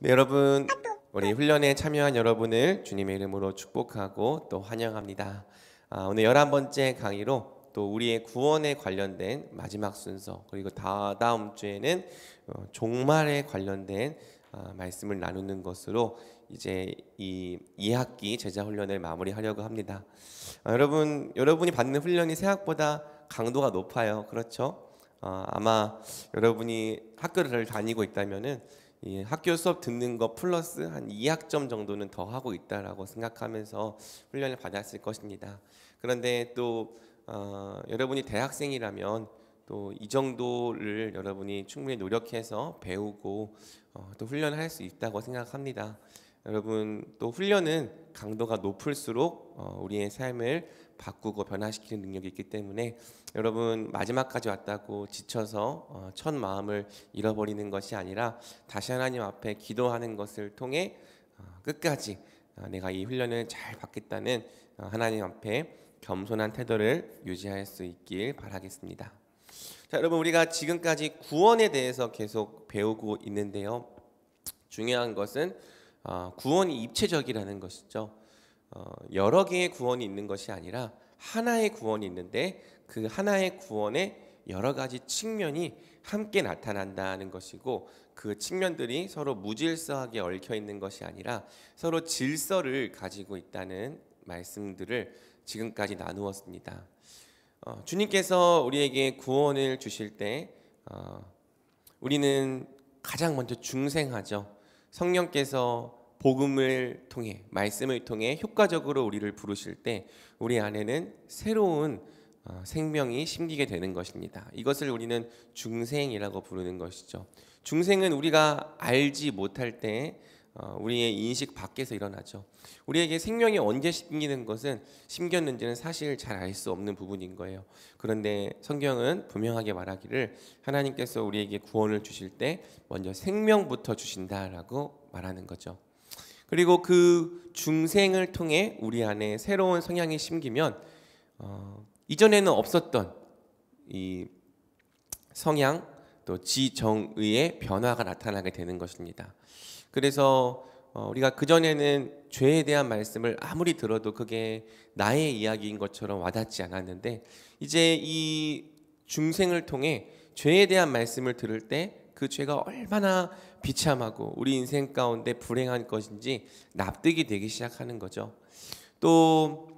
네, 여러분, 우리 훈련에 참여한 여러분을 주님의 이름으로 축복하고 또 환영합니다. 오늘 11번째 강의로 또 우리의 구원에 관련된 마지막 순서, 그리고 다음 주에는 종말에 관련된 말씀을 나누는 것으로 이제 이 2학기 제자 훈련을 마무리하려고 합니다. 여러분이 받는 훈련이 생각보다 강도가 높아요. 그렇죠? 아마 여러분이 학교를 다니고 있다면은 이 학교 수업 듣는 거 플러스 한 2학점 정도는 더 하고 있다라고 생각하면서 훈련을 받았을 것입니다. 그런데 또 여러분이 대학생이라면 또 이 정도를 여러분이 충분히 노력해서 배우고 또 훈련을 할 수 있다고 생각합니다. 여러분, 또 훈련은 강도가 높을수록 우리의 삶을 바꾸고 변화시키는 능력이 있기 때문에 여러분, 마지막까지 왔다고 지쳐서 첫 마음을 잃어버리는 것이 아니라 다시 하나님 앞에 기도하는 것을 통해 끝까지 내가 이 훈련을 잘 받겠다는 하나님 앞에 겸손한 태도를 유지할 수 있길 바라겠습니다. 자, 여러분, 우리가 지금까지 구원에 대해서 계속 배우고 있는데요. 중요한 것은 구원이 입체적이라는 것이죠. 여러 개의 구원이 있는 것이 아니라 하나의 구원이 있는데 그 하나의 구원에 여러 가지 측면이 함께 나타난다는 것이고, 그 측면들이 서로 무질서하게 얽혀 있는 것이 아니라 서로 질서를 가지고 있다는 말씀들을 지금까지 나누었습니다. 주님께서 우리에게 구원을 주실 때 우리는 가장 먼저 중생하죠. 성령께서 복음을 통해, 말씀을 통해 효과적으로 우리를 부르실 때 우리 안에는 새로운 생명이 심기게 되는 것입니다. 이것을 우리는 중생이라고 부르는 것이죠. 중생은 우리가 알지 못할 때 우리의 인식 밖에서 일어나죠. 우리에게 생명이 언제 심겼는지는 사실 잘 알 수 없는 부분인 거예요. 그런데 성경은 분명하게 말하기를 하나님께서 우리에게 구원을 주실 때 먼저 생명부터 주신다라고 말하는 거죠. 그리고 그 중생을 통해 우리 안에 새로운 성향이 심기면 이전에는 없었던 이 성향 또 지정의의 변화가 나타나게 되는 것입니다. 그래서 우리가 그전에는 죄에 대한 말씀을 아무리 들어도 그게 나의 이야기인 것처럼 와닿지 않았는데, 이제 이 중생을 통해 죄에 대한 말씀을 들을 때 그 죄가 얼마나 비참하고 우리 인생 가운데 불행한 것인지 납득이 되기 시작하는 거죠. 또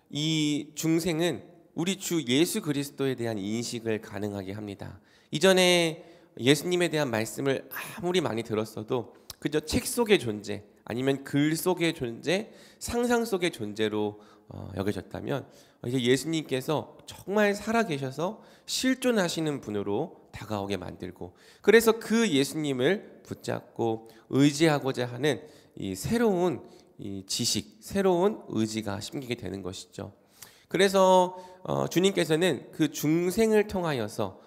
이 중생은 우리 주 예수 그리스도에 대한 인식을 가능하게 합니다. 이전에 예수님에 대한 말씀을 아무리 많이 들었어도 그저 책 속의 존재, 아니면 글 속의 존재, 상상 속의 존재로 여겨졌다면 이제 예수님께서 정말 살아계셔서 실존하시는 분으로 다가오게 만들고, 그래서 그 예수님을 붙잡고 의지하고자 하는 이 새로운 이 지식, 새로운 의지가 심기게 되는 것이죠. 그래서 주님께서는 그 중생을 통하여서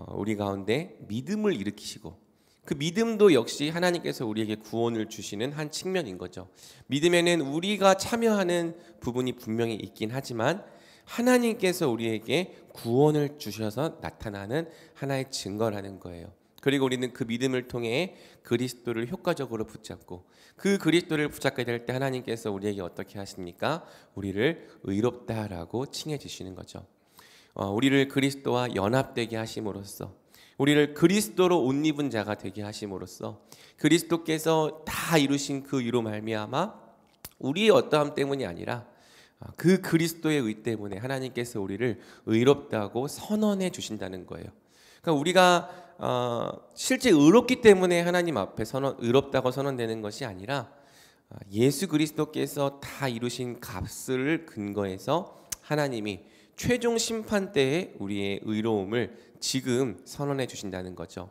우리 가운데 믿음을 일으키시고, 그 믿음도 역시 하나님께서 우리에게 구원을 주시는 한 측면인 거죠. 믿음에는 우리가 참여하는 부분이 분명히 있긴 하지만 하나님께서 우리에게 구원을 주셔서 나타나는 하나의 증거라는 거예요. 그리고 우리는 그 믿음을 통해 그리스도를 효과적으로 붙잡고, 그 그리스도를 붙잡게 될 때 하나님께서 우리에게 어떻게 하십니까? 우리를 의롭다라고 칭해 주시는 거죠. 우리를 그리스도와 연합되게 하심으로써, 우리를 그리스도로 옷 입은 자가 되게 하심으로써, 그리스도께서 다 이루신 그 의로 말미암아 우리의 어떠함 때문이 아니라 그 그리스도의 의 때문에 하나님께서 우리를 의롭다고 선언해 주신다는 거예요. 그러니까 우리가 실제 의롭기 때문에 하나님 앞에 의롭다고 선언되는 것이 아니라 예수 그리스도께서 다 이루신 값을 근거해서 하나님이 최종 심판 때에 우리의 의로움을 지금 선언해 주신다는 거죠.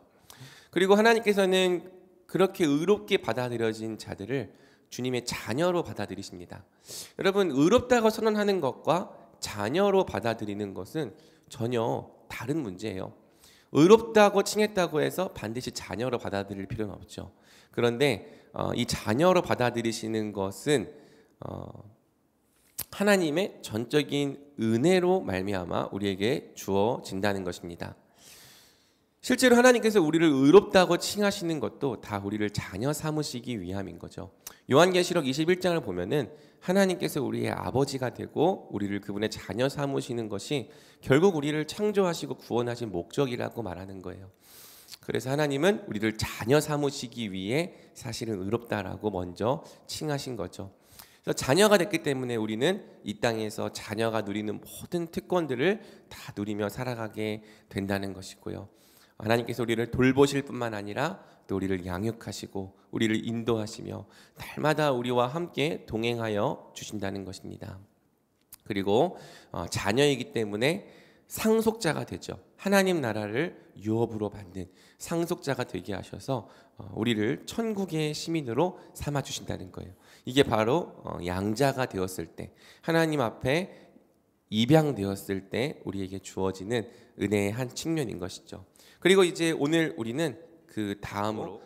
그리고 하나님께서는 그렇게 의롭게 받아들여진 자들을 주님의 자녀로 받아들이십니다. 여러분, 의롭다고 선언하는 것과 자녀로 받아들이는 것은 전혀 다른 문제예요. 의롭다고 칭했다고 해서 반드시 자녀로 받아들일 필요는 없죠. 그런데 이 자녀로 받아들이시는 것은 하나님의 전적인 은혜로 말미암아 우리에게 주어진다는 것입니다. 실제로 하나님께서 우리를 의롭다고 칭하시는 것도 다 우리를 자녀 삼으시기 위함인 거죠. 요한계시록 21장을 보면은 하나님께서 우리의 아버지가 되고 우리를 그분의 자녀 삼으시는 것이 결국 우리를 창조하시고 구원하신 목적이라고 말하는 거예요. 그래서 하나님은 우리를 자녀 삼으시기 위해 사실은 의롭다라고 먼저 칭하신 거죠. 그래서 자녀가 됐기 때문에 우리는 이 땅에서 자녀가 누리는 모든 특권들을 다 누리며 살아가게 된다는 것이고요. 하나님께서 우리를 돌보실 뿐만 아니라 또 우리를 양육하시고 우리를 인도하시며 날마다 우리와 함께 동행하여 주신다는 것입니다. 그리고 자녀이기 때문에 상속자가 되죠. 하나님 나라를 유업으로 받는 상속자가 되게 하셔서 우리를 천국의 시민으로 삼아 주신다는 거예요. 이게 바로 양자가 되었을 때, 하나님 앞에 입양되었을 때 우리에게 주어지는 은혜의 한 측면인 것이죠. 그리고 이제 오늘 우리는 그 다음으로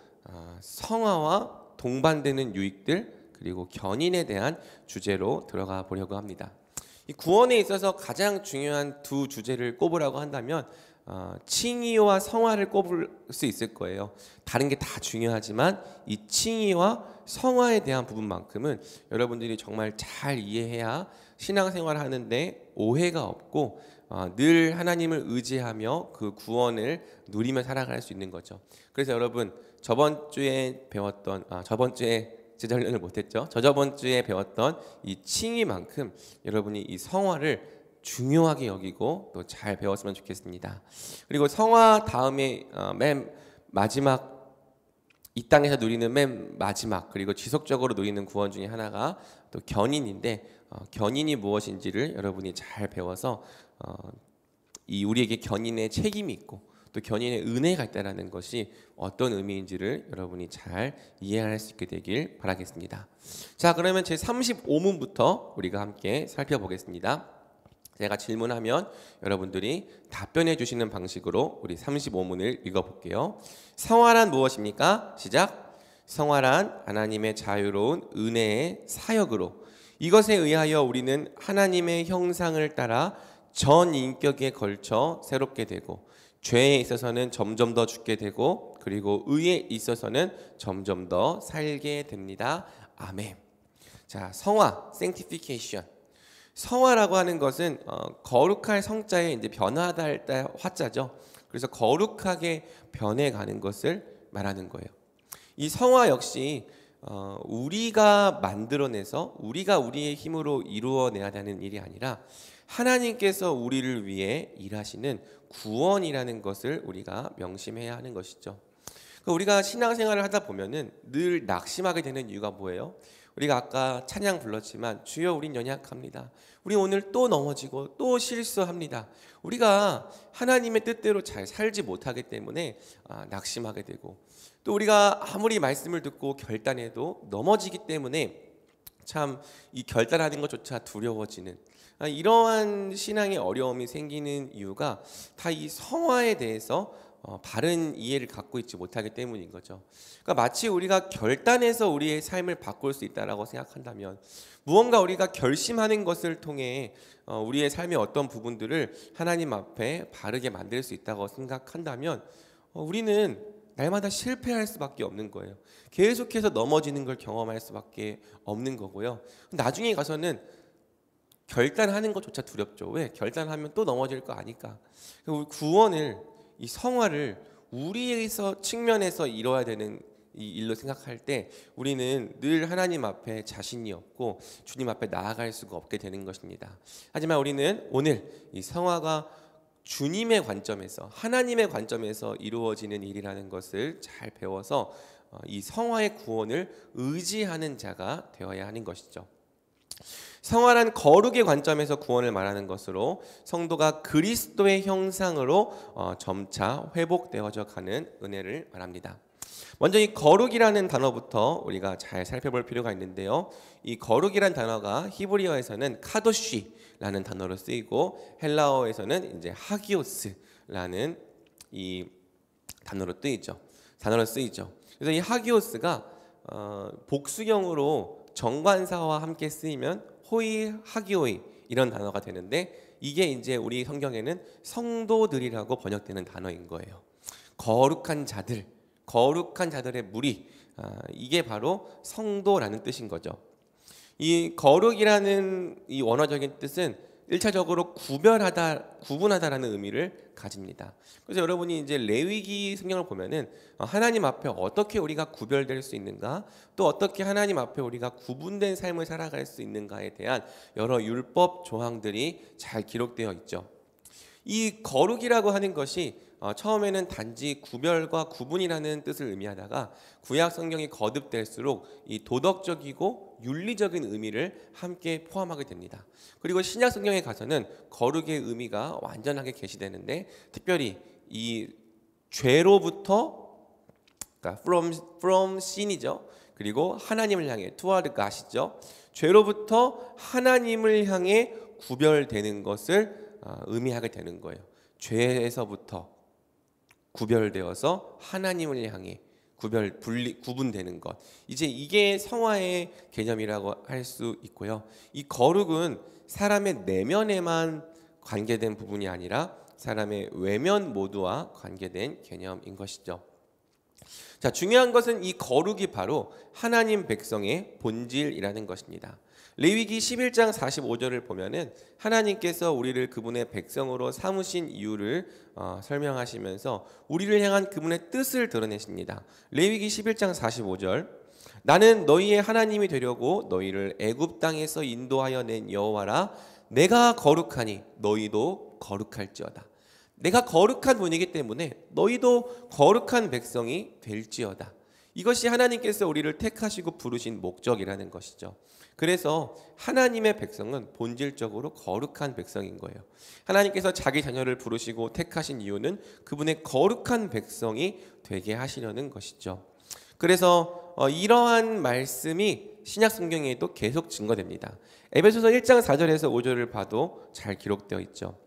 성화와 동반되는 유익들 그리고 견인에 대한 주제로 들어가 보려고 합니다. 이 구원에 있어서 가장 중요한 두 주제를 꼽으라고 한다면 칭의와 성화를 꼽을 수 있을 거예요. 다른 게 다 중요하지만 이 칭의와 성화에 대한 부분만큼은 여러분들이 정말 잘 이해해야 신앙생활을 하는데 오해가 없고 늘 하나님을 의지하며 그 구원을 누리며 살아갈 수 있는 거죠. 그래서 여러분 저번 주에 배웠던 저번 주에 제자훈련을 못했죠. 저번 주에 배웠던 이 칭의만큼 여러분이 이 성화를 중요하게 여기고 또 잘 배웠으면 좋겠습니다. 그리고 성화 다음에 맨 마지막 이 땅에서 누리는 맨 마지막 그리고 지속적으로 누리는 구원 중에 하나가 또 견인인데 견인이 무엇인지를 여러분이 잘 배워서 이 우리에게 견인의 책임이 있고 또 견인의 은혜가 있다는 것이 어떤 의미인지를 여러분이 잘 이해할 수 있게 되길 바라겠습니다. 자, 그러면 제 35문부터 우리가 함께 살펴보겠습니다. 제가 질문하면 여러분들이 답변해 주시는 방식으로 우리 35문을 읽어볼게요. 성화란 무엇입니까? 시작. 성화란 하나님의 자유로운 은혜의 사역으로 이것에 의하여 우리는 하나님의 형상을 따라 전 인격에 걸쳐 새롭게 되고 죄에 있어서는 점점 더 죽게 되고 그리고 의에 있어서는 점점 더 살게 됩니다. 아멘. 자, 성화, sanctification. 성화라고 하는 것은 거룩할 성자에 이제 변화하다 할 때 화자죠. 그래서 거룩하게 변해가는 것을 말하는 거예요. 이 성화 역시 우리가 만들어내서 우리가 우리의 힘으로 이루어내야 되는 일이 아니라 하나님께서 우리를 위해 일하시는 구원이라는 것을 우리가 명심해야 하는 것이죠. 우리가 신앙생활을 하다 보면은 늘 낙심하게 되는 이유가 뭐예요? 우리가 아까 찬양 불렀지만 주여 우린 연약합니다. 우리 오늘 또 넘어지고 또 실수합니다. 우리가 하나님의 뜻대로 잘 살지 못하기 때문에 낙심하게 되고 또 우리가 아무리 말씀을 듣고 결단해도 넘어지기 때문에 참 이 결단하는 것조차 두려워지는 이러한 신앙의 어려움이 생기는 이유가 다 이 성화에 대해서 바른 이해를 갖고 있지 못하기 때문인 거죠. 그러니까 마치 우리가 결단해서 우리의 삶을 바꿀 수 있다라고 생각한다면 무언가 우리가 결심하는 것을 통해 우리의 삶의 어떤 부분들을 하나님 앞에 바르게 만들 수 있다고 생각한다면 우리는 날마다 실패할 수밖에 없는 거예요. 계속해서 넘어지는 걸 경험할 수밖에 없는 거고요. 나중에 가서는 결단하는 것조차 두렵죠. 왜? 결단하면 또 넘어질 거 아니까. 우리 구원을 이 성화를 우리에서 측면에서 이뤄야 되는 이 일로 생각할 때 우리는 늘 하나님 앞에 자신이 없고 주님 앞에 나아갈 수가 없게 되는 것입니다. 하지만 우리는 오늘 이 성화가 주님의 관점에서 하나님의 관점에서 이루어지는 일이라는 것을 잘 배워서 이 성화의 구원을 의지하는 자가 되어야 하는 것이죠. 성화란 거룩의 관점에서 구원을 말하는 것으로 성도가 그리스도의 형상으로 점차 회복되어져 가는 은혜를 말합니다. 먼저 이 거룩이라는 단어부터 우리가 잘 살펴볼 필요가 있는데요. 이 거룩이란 단어가 히브리어에서는 카도시라는 단어로 쓰이고 헬라어에서는 이제 하기오스라는 이 단어로 쓰이죠. 그래서 이 하기오스가 복수형으로 정관사와 함께 쓰이면 호이, 하기오이 이런 단어가 되는데 이게 이제 우리 성경에는 성도들이라고 번역되는 단어인 거예요. 거룩한 자들, 거룩한 자들의 무리, 이게 바로 성도라는 뜻인 거죠. 이 거룩이라는 이 원어적인 뜻은 1차적으로 구분하다라는 의미를 가집니다. 그래서 여러분이 이제 레위기 성경을 보면은 하나님 앞에 어떻게 우리가 구별될 수 있는가, 또 어떻게 하나님 앞에 우리가 구분된 삶을 살아갈 수 있는가에 대한 여러 율법 조항들이 잘 기록되어 있죠. 이 거룩이라고 하는 것이 처음에는 단지 구별과 구분이라는 뜻을 의미하다가 구약 성경이 거듭될수록 이 도덕적이고 윤리적인 의미를 함께 포함하게 됩니다. 그리고 신약 성경에 가서는 거룩의 의미가 완전하게 계시되는데, 특별히 이 죄로부터, 그러니까 from sin이죠. 그리고 하나님을 향해 toward God이죠. 죄로부터 하나님을 향해 구별되는 것을 의미하게 되는 거예요. 죄에서부터 구별되어서 하나님을 향해 구분되는 것. 이제 이게 성화의 개념이라고 할 수 있고요. 이 거룩은 사람의 내면에만 관계된 부분이 아니라 사람의 외면 모두와 관계된 개념인 것이죠. 자, 중요한 것은 이 거룩이 바로 하나님 백성의 본질이라는 것입니다. 레위기 11장 45절을 보면은 하나님께서 우리를 그분의 백성으로 삼으신 이유를 설명하시면서 우리를 향한 그분의 뜻을 드러내십니다. 레위기 11장 45절, 나는 너희의 하나님이 되려고 너희를 애굽 땅에서 인도하여 낸 여호와라. 내가 거룩하니 너희도 거룩할지어다. 내가 거룩한 분이기 때문에 너희도 거룩한 백성이 될지어다. 이것이 하나님께서 우리를 택하시고 부르신 목적이라는 것이죠. 그래서 하나님의 백성은 본질적으로 거룩한 백성인 거예요. 하나님께서 자기 자녀를 부르시고 택하신 이유는 그분의 거룩한 백성이 되게 하시려는 것이죠. 그래서 이러한 말씀이 신약 성경에도 계속 증거됩니다. 에베소서 1장 4절에서 5절을 봐도 잘 기록되어 있죠.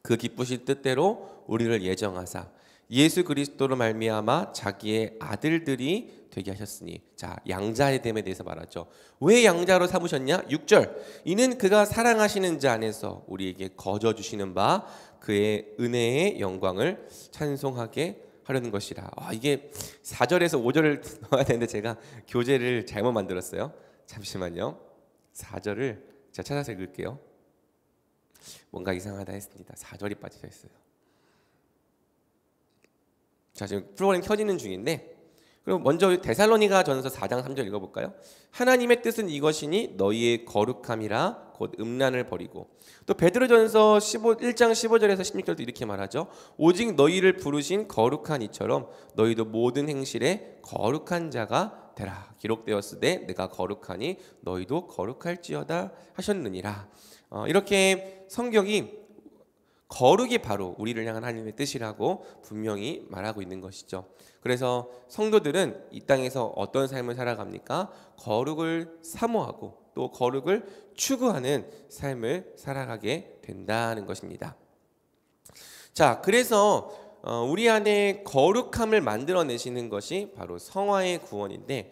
그 기쁘신 뜻대로 우리를 예정하사 예수 그리스도로 말미암아 자기의 아들들이 되게 하셨으니. 자, 양자의 됨에 대해서 말하죠. 왜 양자로 삼으셨냐? 6절, 이는 그가 사랑하시는 자 안에서 우리에게 거저 주시는 바 그의 은혜의 영광을 찬송하게 하려는 것이라. 이게 4절에서 5절을 넣어야 되는데 제가 교재를 잘못 만들었어요. 잠시만요. 4절을 제가 찾아서 읽을게요. 뭔가 이상하다 했습니다. 4절이 빠져 있어요. 자, 지금 프로그램 켜지는 중인데, 그럼 먼저 데살로니가 전서 4장 3절 읽어볼까요? 하나님의 뜻은 이것이니 너희의 거룩함이라 곧 음란을 버리고. 또 베드로전서 1장 15절에서 16절도 이렇게 말하죠. 오직 너희를 부르신 거룩한 이처럼 너희도 모든 행실에 거룩한 자가 되라. 기록되었으되 내가 거룩하니 너희도 거룩할지어다 하셨느니라. 이렇게 성경이 거룩이 바로 우리를 향한 하나님의 뜻이라고 분명히 말하고 있는 것이죠. 그래서 성도들은 이 땅에서 어떤 삶을 살아갑니까? 거룩을 사모하고 또 거룩을 추구하는 삶을 살아가게 된다는 것입니다. 자, 그래서 우리 안에 거룩함을 만들어내시는 것이 바로 성화의 구원인데,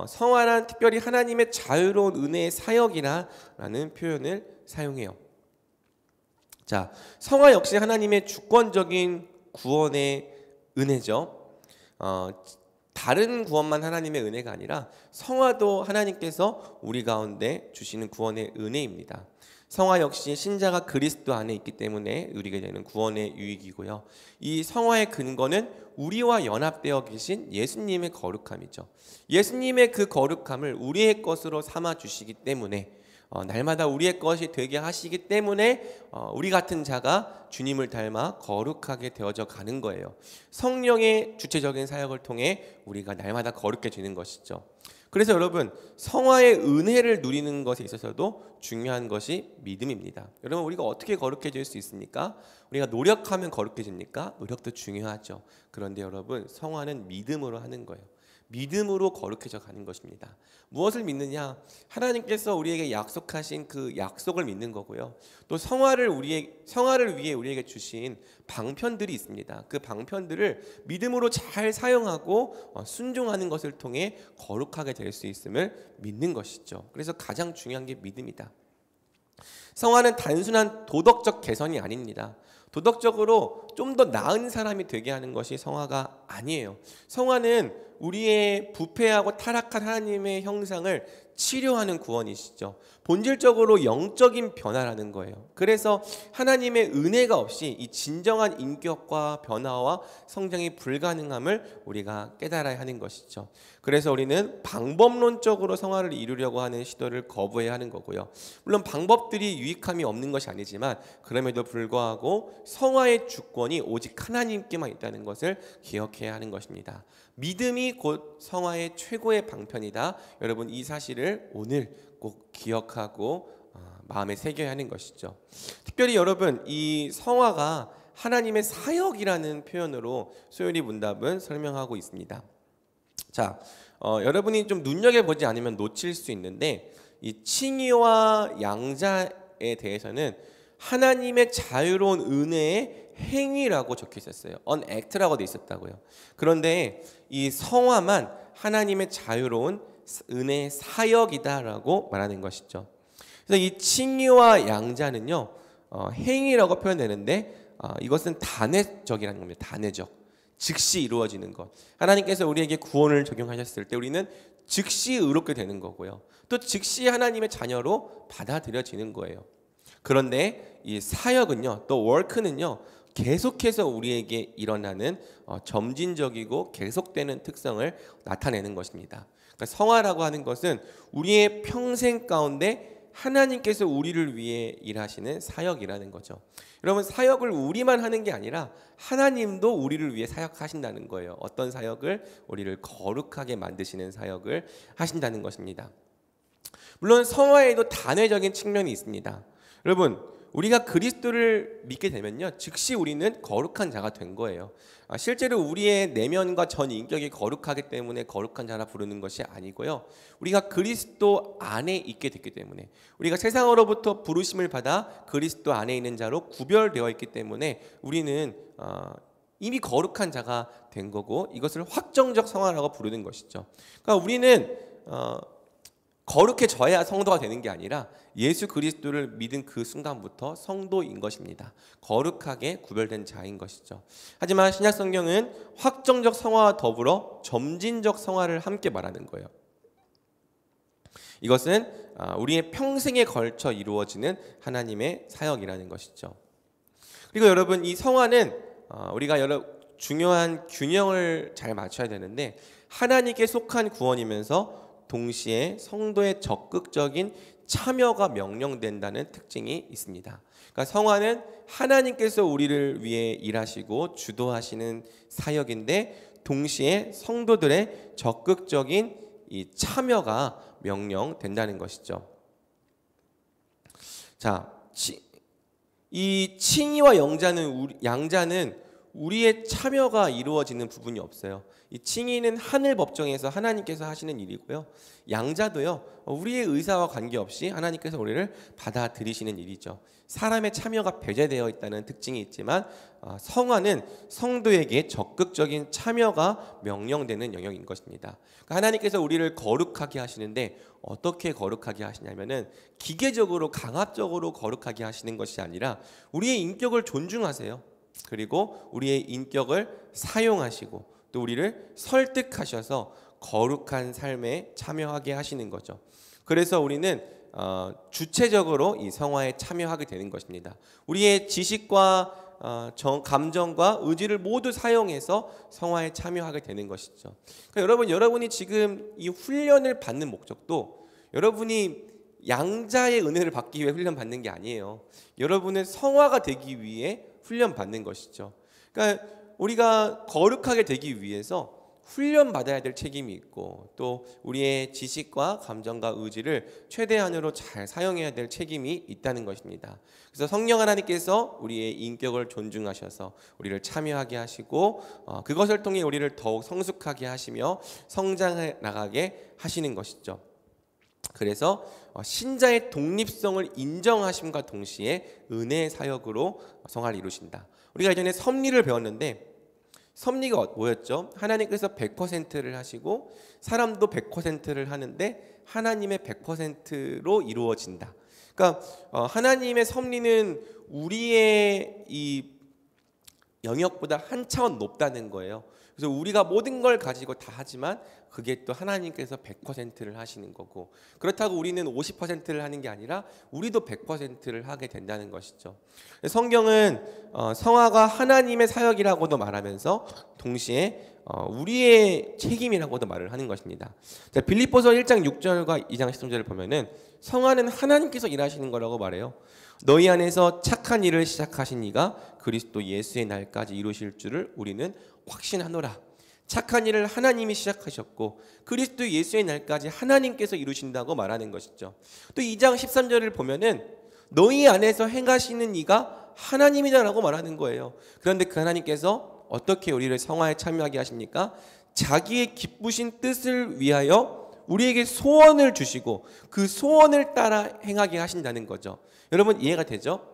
성화란 특별히 하나님의 자유로운 은혜의 사역이라는 표현을 사용해요. 자, 성화 역시 하나님의 주권적인 구원의 은혜죠. 다른 구원만 하나님의 은혜가 아니라 성화도 하나님께서 우리 가운데 주시는 구원의 은혜입니다. 성화 역시 신자가 그리스도 안에 있기 때문에 누리게 되는 구원의 유익이고요. 이 성화의 근거는 우리와 연합되어 계신 예수님의 거룩함이죠. 예수님의 그 거룩함을 우리의 것으로 삼아 주시기 때문에, 날마다 우리의 것이 되게 하시기 때문에 우리 같은 자가 주님을 닮아 거룩하게 되어져 가는 거예요. 성령의 주체적인 사역을 통해 우리가 날마다 거룩해지는 것이죠. 그래서 여러분, 성화의 은혜를 누리는 것에 있어서도 중요한 것이 믿음입니다. 여러분, 우리가 어떻게 거룩해질 수 있습니까? 우리가 노력하면 거룩해집니까? 노력도 중요하죠. 그런데 여러분, 성화는 믿음으로 하는 거예요. 믿음으로 거룩해져 가는 것입니다. 무엇을 믿느냐? 하나님께서 우리에게 약속하신 그 약속을 믿는 거고요. 또 성화를 위해 우리에게 주신 방편들이 있습니다. 그 방편들을 믿음으로 잘 사용하고 순종하는 것을 통해 거룩하게 될 수 있음을 믿는 것이죠. 그래서 가장 중요한 게 믿음이다. 성화는 단순한 도덕적 개선이 아닙니다. 도덕적으로 좀 더 나은 사람이 되게 하는 것이 성화가 아니에요. 성화는 우리의 부패하고 타락한 하나님의 형상을 치료하는 구원이시죠. 본질적으로 영적인 변화라는 거예요. 그래서 하나님의 은혜가 없이 이 진정한 인격과 변화와 성장이 불가능함을 우리가 깨달아야 하는 것이죠. 그래서 우리는 방법론적으로 성화를 이루려고 하는 시도를 거부해야 하는 거고요. 물론 방법들이 유익함이 없는 것이 아니지만 그럼에도 불구하고 성화의 주권이 오직 하나님께만 있다는 것을 기억해야 하는 것입니다. 믿음이 곧 성화의 최고의 방편이다. 여러분, 이 사실을 오늘 꼭 기억하고 마음에 새겨야 하는 것이죠. 특별히 여러분, 이 성화가 하나님의 사역이라는 표현으로 소요리 문답은 설명하고 있습니다. 자, 여러분이 좀 눈여겨보지 않으면 놓칠 수 있는데 이 칭의와 양자에 대해서는 하나님의 자유로운 은혜의 행위라고 적혀 있었어요. on act라고 돼 있었다고요. 그런데 이 성화만 하나님의 자유로운 은혜의 사역이다라고 말하는 것이죠. 그래서 이 칭의와 양자는요, 행위라고 표현되는데 이것은 단회적이라는 겁니다. 단회적, 즉시 이루어지는 것. 하나님께서 우리에게 구원을 적용하셨을 때 우리는 즉시 의롭게 되는 거고요. 또 즉시 하나님의 자녀로 받아들여지는 거예요. 그런데 이 사역은요, 또 워크는요, 계속해서 우리에게 일어나는 점진적이고 계속되는 특성을 나타내는 것입니다. 그러니까 성화라고 하는 것은 우리의 평생 가운데 하나님께서 우리를 위해 일하시는 사역이라는 거죠. 여러분, 사역을 우리만 하는 게 아니라 하나님도 우리를 위해 사역하신다는 거예요. 어떤 사역을? 우리를 거룩하게 만드시는 사역을 하신다는 것입니다. 물론 성화에도 단회적인 측면이 있습니다. 여러분, 우리가 그리스도를 믿게 되면요, 즉시 우리는 거룩한 자가 된 거예요. 실제로 우리의 내면과 전 인격이 거룩하기 때문에 거룩한 자라 부르는 것이 아니고요, 우리가 그리스도 안에 있게 됐기 때문에, 우리가 세상으로부터 부르심을 받아 그리스도 안에 있는 자로 구별되어 있기 때문에 우리는 이미 거룩한 자가 된 거고, 이것을 확정적 성화라고 부르는 것이죠. 그러니까 우리는 거룩해져야 성도가 되는 게 아니라 예수 그리스도를 믿은 그 순간부터 성도인 것입니다. 거룩하게 구별된 자인 것이죠. 하지만 신약 성경은 확정적 성화와 더불어 점진적 성화를 함께 말하는 거예요. 이것은 우리의 평생에 걸쳐 이루어지는 하나님의 사역이라는 것이죠. 그리고 여러분, 이 성화는 우리가 여러 중요한 균형을 잘 맞춰야 되는데, 하나님께 속한 구원이면서 동시에 성도의 적극적인 참여가 명령된다는 특징이 있습니다. 그러니까 성화는 하나님께서 우리를 위해 일하시고 주도하시는 사역인데, 동시에 성도들의 적극적인 이 참여가 명령된다는 것이죠. 자, 이 칭의와 양자는 우리의 참여가 이루어지는 부분이 없어요. 이 칭의는 하늘 법정에서 하나님께서 하시는 일이고요, 양자도요, 우리의 의사와 관계없이 하나님께서 우리를 받아들이시는 일이죠. 사람의 참여가 배제되어 있다는 특징이 있지만 성화는 성도에게 적극적인 참여가 명령되는 영역인 것입니다. 그러니까 하나님께서 우리를 거룩하게 하시는데 어떻게 거룩하게 하시냐면은 기계적으로 강압적으로 거룩하게 하시는 것이 아니라 우리의 인격을 존중하세요. 그리고 우리의 인격을 사용하시고 또 우리를 설득하셔서 거룩한 삶에 참여하게 하시는 거죠. 그래서 우리는 주체적으로 이 성화에 참여하게 되는 것입니다. 우리의 지식과 감정과 의지를 모두 사용해서 성화에 참여하게 되는 것이죠. 그러니까 여러분이 지금 이 훈련을 받는 목적도 여러분이 양자의 은혜를 받기 위해 훈련 받는 게 아니에요. 여러분은 성화가 되기 위해 훈련 받는 것이죠. 그러니까 우리가 거룩하게 되기 위해서 훈련 받아야 될 책임이 있고, 또 우리의 지식과 감정과 의지를 최대한으로 잘 사용해야 될 책임이 있다는 것입니다. 그래서 성령 하나님께서 우리의 인격을 존중하셔서 우리를 참여하게 하시고 그것을 통해 우리를 더욱 성숙하게 하시며 성장해 나가게 하시는 것이죠. 그래서 신자의 독립성을 인정하심과 동시에 은혜의 사역으로 성화를 이루신다. 우리가 예전에 섭리를 배웠는데, 섭리가 뭐였죠? 하나님께서 100%를 하시고 사람도 100%를 하는데 하나님의 100%로 이루어진다. 그러니까 하나님의 섭리는 우리의 이 영역보다 한 차원 높다는 거예요. 그래서 우리가 모든 걸 가지고 다 하지만 그게 또 하나님께서 100%를 하시는 거고, 그렇다고 우리는 50%를 하는 게 아니라 우리도 100%를 하게 된다는 것이죠. 성경은 성화가 하나님의 사역이라고도 말하면서 동시에 우리의 책임이라고도 말을 하는 것입니다. 자, 빌립보서 1장 6절과 2장 13절을 보면은 성화는 하나님께서 일하시는 거라고 말해요. 너희 안에서 착한 일을 시작하신 이가 그리스도 예수의 날까지 이루실 줄을 우리는 확신하노라. 착한 일을 하나님이 시작하셨고 그리스도 예수의 날까지 하나님께서 이루신다고 말하는 것이죠. 또 2장 13절을 보면은 너희 안에서 행하시는 이가 하나님이다라고 말하는 거예요. 그런데 그 하나님께서 어떻게 우리를 성화에 참여하게 하십니까? 자기의 기쁘신 뜻을 위하여 우리에게 소원을 주시고 그 소원을 따라 행하게 하신다는 거죠. 여러분 이해가 되죠?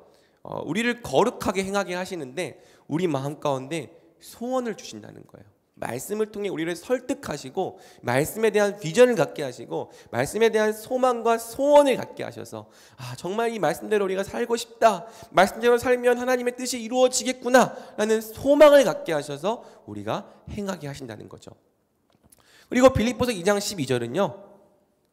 우리를 거룩하게 행하게 하시는데 우리 마음 가운데 소원을 주신다는 거예요. 말씀을 통해 우리를 설득하시고 말씀에 대한 비전을 갖게 하시고 말씀에 대한 소망과 소원을 갖게 하셔서 정말 이 말씀대로 우리가 살고 싶다, 말씀대로 살면 하나님의 뜻이 이루어지겠구나 라는 소망을 갖게 하셔서 우리가 행하게 하신다는 거죠. 그리고 빌립보서 2장 12절은요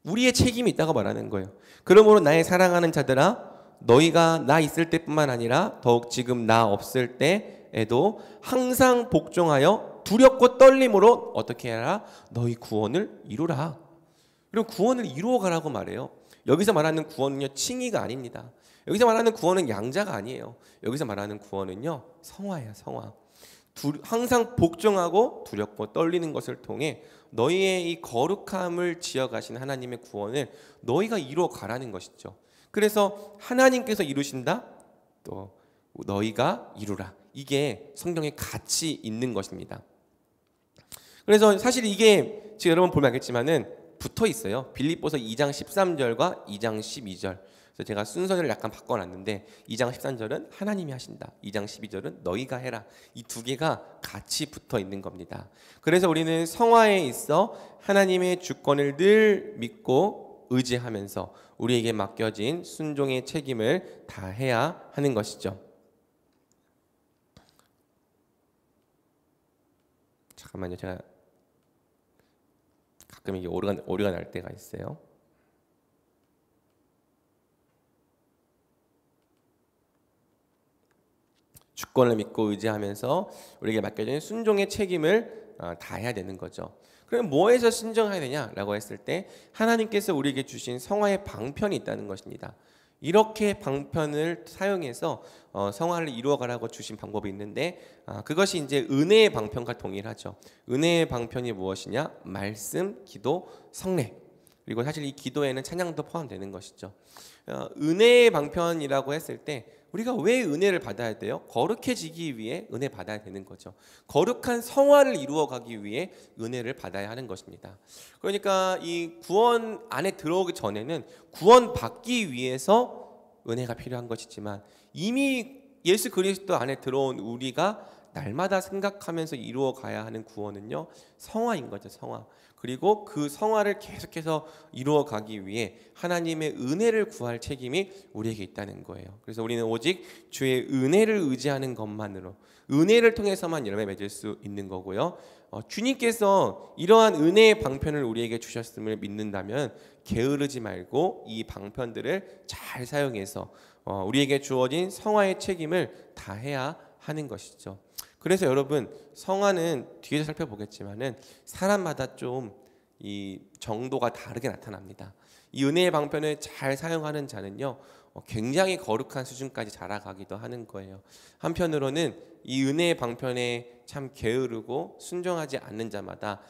우리의 책임이 있다고 말하는 거예요. 그러므로 나의 사랑하는 자들아 너희가 나 있을 때뿐만 아니라 더욱 지금 나 없을 때에도 항상 복종하여 두렵고 떨림으로 어떻게 해라? 너희 구원을 이루라. 그리고 구원을 이루어 가라고 말해요. 여기서 말하는 구원은요 칭의가 아닙니다. 여기서 말하는 구원은 양자가 아니에요. 여기서 말하는 구원은요 성화예요. 성화. 항상 복종하고 두렵고 떨리는 것을 통해 너희의 이 거룩함을 지어가신 하나님의 구원을 너희가 이루어 가라는 것이죠. 그래서 하나님께서 이루신다, 또 너희가 이루라. 이게 성경에 같이 있는 것입니다. 그래서 사실 이게 지금 여러분 보면 알겠지만은 붙어 있어요. 빌립보서 2장 13절과 2장 12절. 그래서 제가 순서를 약간 바꿔놨는데 2장 13절은 하나님이 하신다, 2장 12절은 너희가 해라. 이 두 개가 같이 붙어 있는 겁니다. 그래서 우리는 성화에 있어 하나님의 주권을 늘 믿고 의지하면서 우리에게 맡겨진 순종의 책임을 다해야 하는 것이죠. 잠깐만요. 제가 가끔 이게 오류가 날 때가 있어요. 주권을 믿고 의지하면서 우리에게 맡겨진 순종의 책임을 다해야 되는 거죠. 그럼 뭐에서 순종해야 되냐라고 했을 때 하나님께서 우리에게 주신 성화의 방편이 있다는 것입니다. 이렇게 방편을 사용해서 성화를 이루어가라고 주신 방법이 있는데 그것이 이제 은혜의 방편과 동일하죠. 은혜의 방편이 무엇이냐? 말씀, 기도, 성례. 그리고 사실 이 기도에는 찬양도 포함되는 것이죠. 은혜의 방편이라고 했을 때 우리가 왜 은혜를 받아야 돼요? 거룩해지기 위해 은혜 받아야 되는 거죠. 거룩한 성화를 이루어가기 위해 은혜를 받아야 하는 것입니다. 그러니까 이 구원 안에 들어오기 전에는 구원 받기 위해서 은혜가 필요한 것이지만 이미 예수 그리스도 안에 들어온 우리가 날마다 생각하면서 이루어가야 하는 구원은요 성화인 거죠. 성화. 그리고 그 성화를 계속해서 이루어가기 위해 하나님의 은혜를 구할 책임이 우리에게 있다는 거예요. 그래서 우리는 오직 주의 은혜를 의지하는 것만으로, 은혜를 통해서만 열매 맺을 수 있는 거고요. 주님께서 이러한 은혜의 방편을 우리에게 주셨음을 믿는다면 게으르지 말고 이 방편들을 잘 사용해서 우리에게 주어진 성화의 책임을 다해야 하는 것이죠. 그래서 여러분 성화는 뒤에서 살펴보겠지만은 사람마다 좀 이 정도가 다르게 나타납니다. 이 은혜의 방편을 잘 사용하는 자는요 굉장히 거룩한 수준까지 자라가기도 하는 거예요. 한편으로는 이 은혜의 방편에 참 게으르고 순종하지 않는 자마다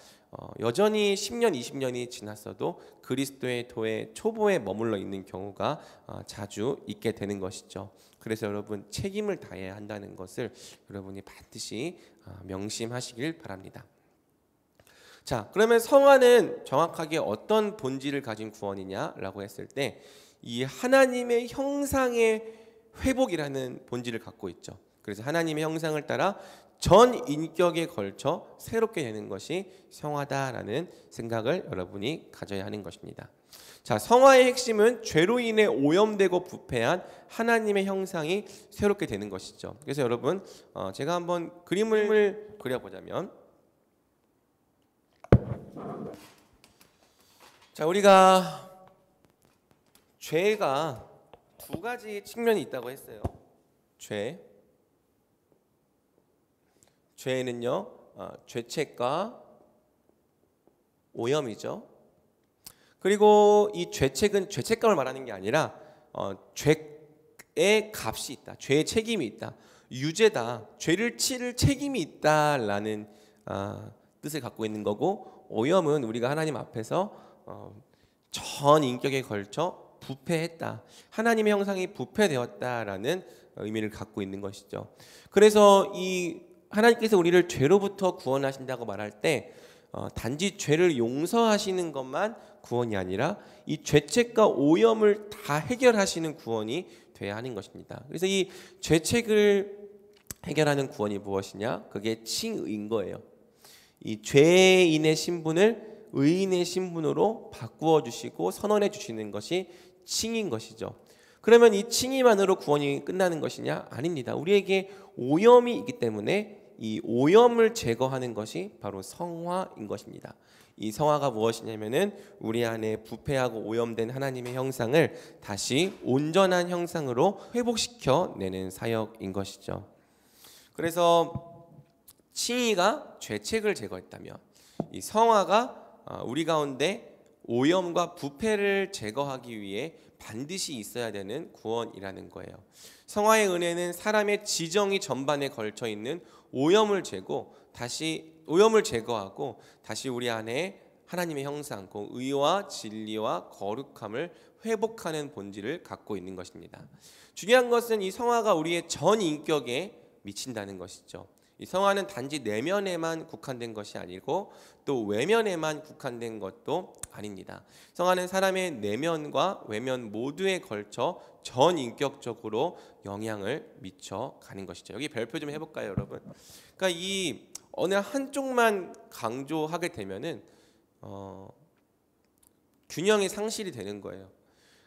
여전히 10년, 20년이 지났어도 그리스도의 도의 초보에 머물러 있는 경우가 자주 있게 되는 것이죠. 그래서 여러분 책임을 다해야 한다는 것을 여러분이 반드시 명심하시길 바랍니다. 자, 그러면 성화는 정확하게 어떤 본질을 가진 구원이냐라고 했을 때 이 하나님의 형상의 회복이라는 본질을 갖고 있죠. 그래서 하나님의 형상을 따라 전 인격에 걸쳐 새롭게 되는 것이 성화다라는 생각을 여러분이 가져야 하는 것입니다. 자, 성화의 핵심은 죄로 인해 오염되고 부패한 하나님의 형상이 새롭게 되는 것이죠. 그래서 여러분, 제가 한번 그림을 그려보자면, 자, 우리가 죄가 두 가지 측면이 있다고 했어요. 죄는요, 죄책과 오염이죠. 그리고 이 죄책은 죄책감을 말하는 게 아니라 죄의 값이 있다, 죄의 책임이 있다, 유죄다, 죄를 치를 책임이 있다라는 뜻을 갖고 있는 거고, 오염은 우리가 하나님 앞에서 전 인격에 걸쳐 부패했다, 하나님의 형상이 부패되었다라는 의미를 갖고 있는 것이죠. 그래서 이 하나님께서 우리를 죄로부터 구원하신다고 말할 때 단지 죄를 용서하시는 것만 구원이 아니라 이 죄책과 오염을 다 해결하시는 구원이 돼야 하는 것입니다. 그래서 이 죄책을 해결하는 구원이 무엇이냐? 그게 칭의인 거예요. 이 죄인의 신분을 의인의 신분으로 바꾸어 주시고 선언해 주시는 것이 칭의인 것이죠. 그러면 이 칭의만으로 구원이 끝나는 것이냐? 아닙니다. 우리에게 오염이 있기 때문에 이 오염을 제거하는 것이 바로 성화인 것입니다. 이 성화가 무엇이냐면은 우리 안에 부패하고 오염된 하나님의 형상을 다시 온전한 형상으로 회복시켜 내는 사역인 것이죠. 그래서 칭의가 죄책을 제거했다면 이 성화가 우리 가운데 오염과 부패를 제거하기 위해 반드시 있어야 되는 구원이라는 거예요. 성화의 은혜는 사람의 지정이 전반에 걸쳐 있는 오염을 제거하고 다시 우리 안에 하나님의 형상, 그 의와 진리와 거룩함을 회복하는 본질을 갖고 있는 것입니다. 중요한 것은 이 성화가 우리의 전 인격에 미친다는 것이죠. 이 성화는 단지 내면에만 국한된 것이 아니고 또 외면에만 국한된 것도 아닙니다. 성화는 사람의 내면과 외면 모두에 걸쳐 전 인격적으로 영향을 미쳐 가는 것이죠. 여기 별표 좀 해볼까요, 여러분? 그러니까 이 어느 한쪽만 강조하게 되면은 균형이 상실이 되는 거예요.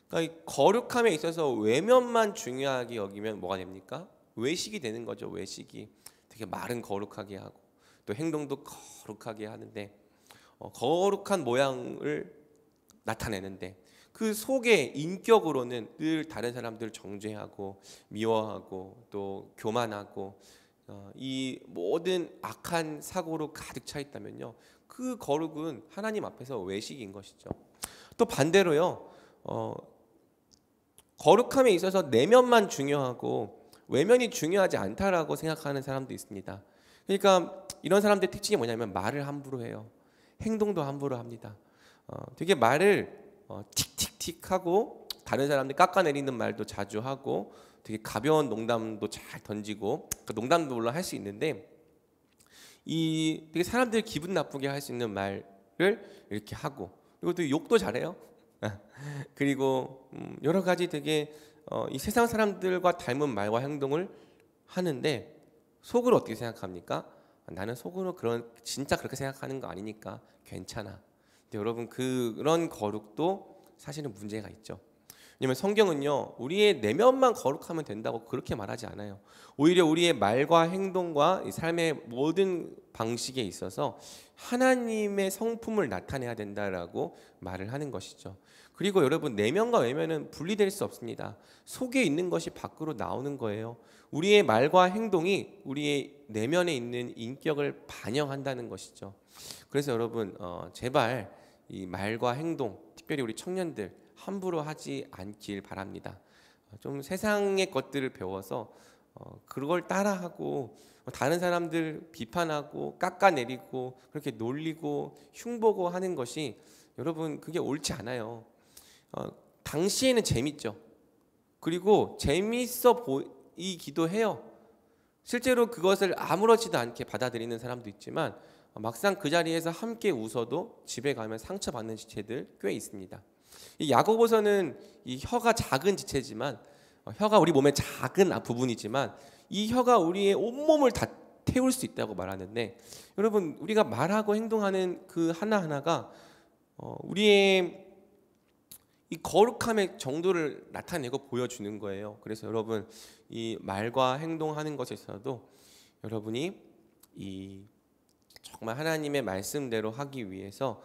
그러니까 이 거룩함에 있어서 외면만 중요하게 여기면 뭐가 됩니까? 외식이 되는 거죠. 외식이 되게 말은 거룩하게 하고 또 행동도 거룩하게 하는데 거룩한 모양을 나타내는데 그 속에 인격으로는 늘 다른 사람들 정죄하고 미워하고 또 교만하고 이 모든 악한 사고로 가득 차 있다면요, 그 거룩은 하나님 앞에서 외식인 것이죠. 또 반대로요, 거룩함에 있어서 내면만 중요하고 외면이 중요하지 않다라고 생각하는 사람도 있습니다. 그러니까 이런 사람들의 특징이 뭐냐면 말을 함부로 해요. 행동도 함부로 합니다. 되게 말을 틱틱틱하고 다른 사람들 깎아내리는 말도 자주 하고 되게 가벼운 농담도 잘 던지고, 그 농담도 물론 할 수 있는데 이 되게 사람들 기분 나쁘게 할 수 있는 말을 이렇게 하고, 그리고 또 욕도 잘해요. 그리고 여러 가지 되게 이 세상 사람들과 닮은 말과 행동을 하는데 속으로 어떻게 생각합니까? 나는 속으로 진짜 그렇게 생각하는 거 아니니까 괜찮아. 근데 여러분, 그런 거룩도 사실은 문제가 있죠. 왜냐하면 성경은요, 우리의 내면만 거룩하면 된다고 그렇게 말하지 않아요. 오히려 우리의 말과 행동과 이 삶의 모든 방식에 있어서 하나님의 성품을 나타내야 된다라고 말을 하는 것이죠. 그리고 여러분, 내면과 외면은 분리될 수 없습니다. 속에 있는 것이 밖으로 나오는 거예요. 우리의 말과 행동이 우리의 내면에 있는 인격을 반영한다는 것이죠. 그래서 여러분, 제발 이 말과 행동, 특별히 우리 청년들 함부로 하지 않길 바랍니다. 좀 세상의 것들을 배워서 그걸 따라하고 다른 사람들 비판하고 깎아내리고 그렇게 놀리고 흉보고 하는 것이, 여러분, 그게 옳지 않아요. 당시에는 재밌죠. 그리고 재밌어 보이기도 해요. 실제로 그것을 아무렇지도 않게 받아들이는 사람도 있지만 막상 그 자리에서 함께 웃어도 집에 가면 상처받는 지체들 꽤 있습니다. 이 야고보서는 이 혀가 작은 지체지만, 혀가 우리 몸의 작은 부분이지만 이 혀가 우리의 온몸을 다 태울 수 있다고 말하는데, 여러분 우리가 말하고 행동하는 그 하나하나가 우리의 이 거룩함의 정도를 나타내고 보여주는 거예요. 그래서 여러분 이 말과 행동하는 것에 있어서도 여러분이 이 정말 하나님의 말씀대로 하기 위해서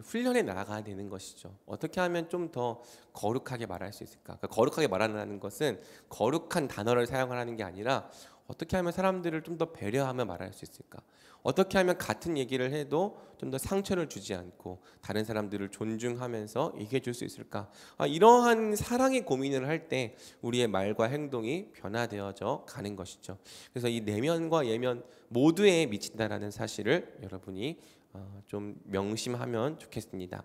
훈련해 나가야 되는 것이죠. 어떻게 하면 좀 더 거룩하게 말할 수 있을까? 그러니까 거룩하게 말하는 것은 거룩한 단어를 사용하는 게 아니라 어떻게 하면 사람들을 좀 더 배려하며 말할 수 있을까? 어떻게 하면 같은 얘기를 해도 좀 더 상처를 주지 않고 다른 사람들을 존중하면서 얘기해 줄 수 있을까? 이러한 사랑의 고민을 할 때 우리의 말과 행동이 변화되어져 가는 것이죠. 그래서 이 내면과 예면 모두에 미친다라는 사실을 여러분이 좀 명심하면 좋겠습니다.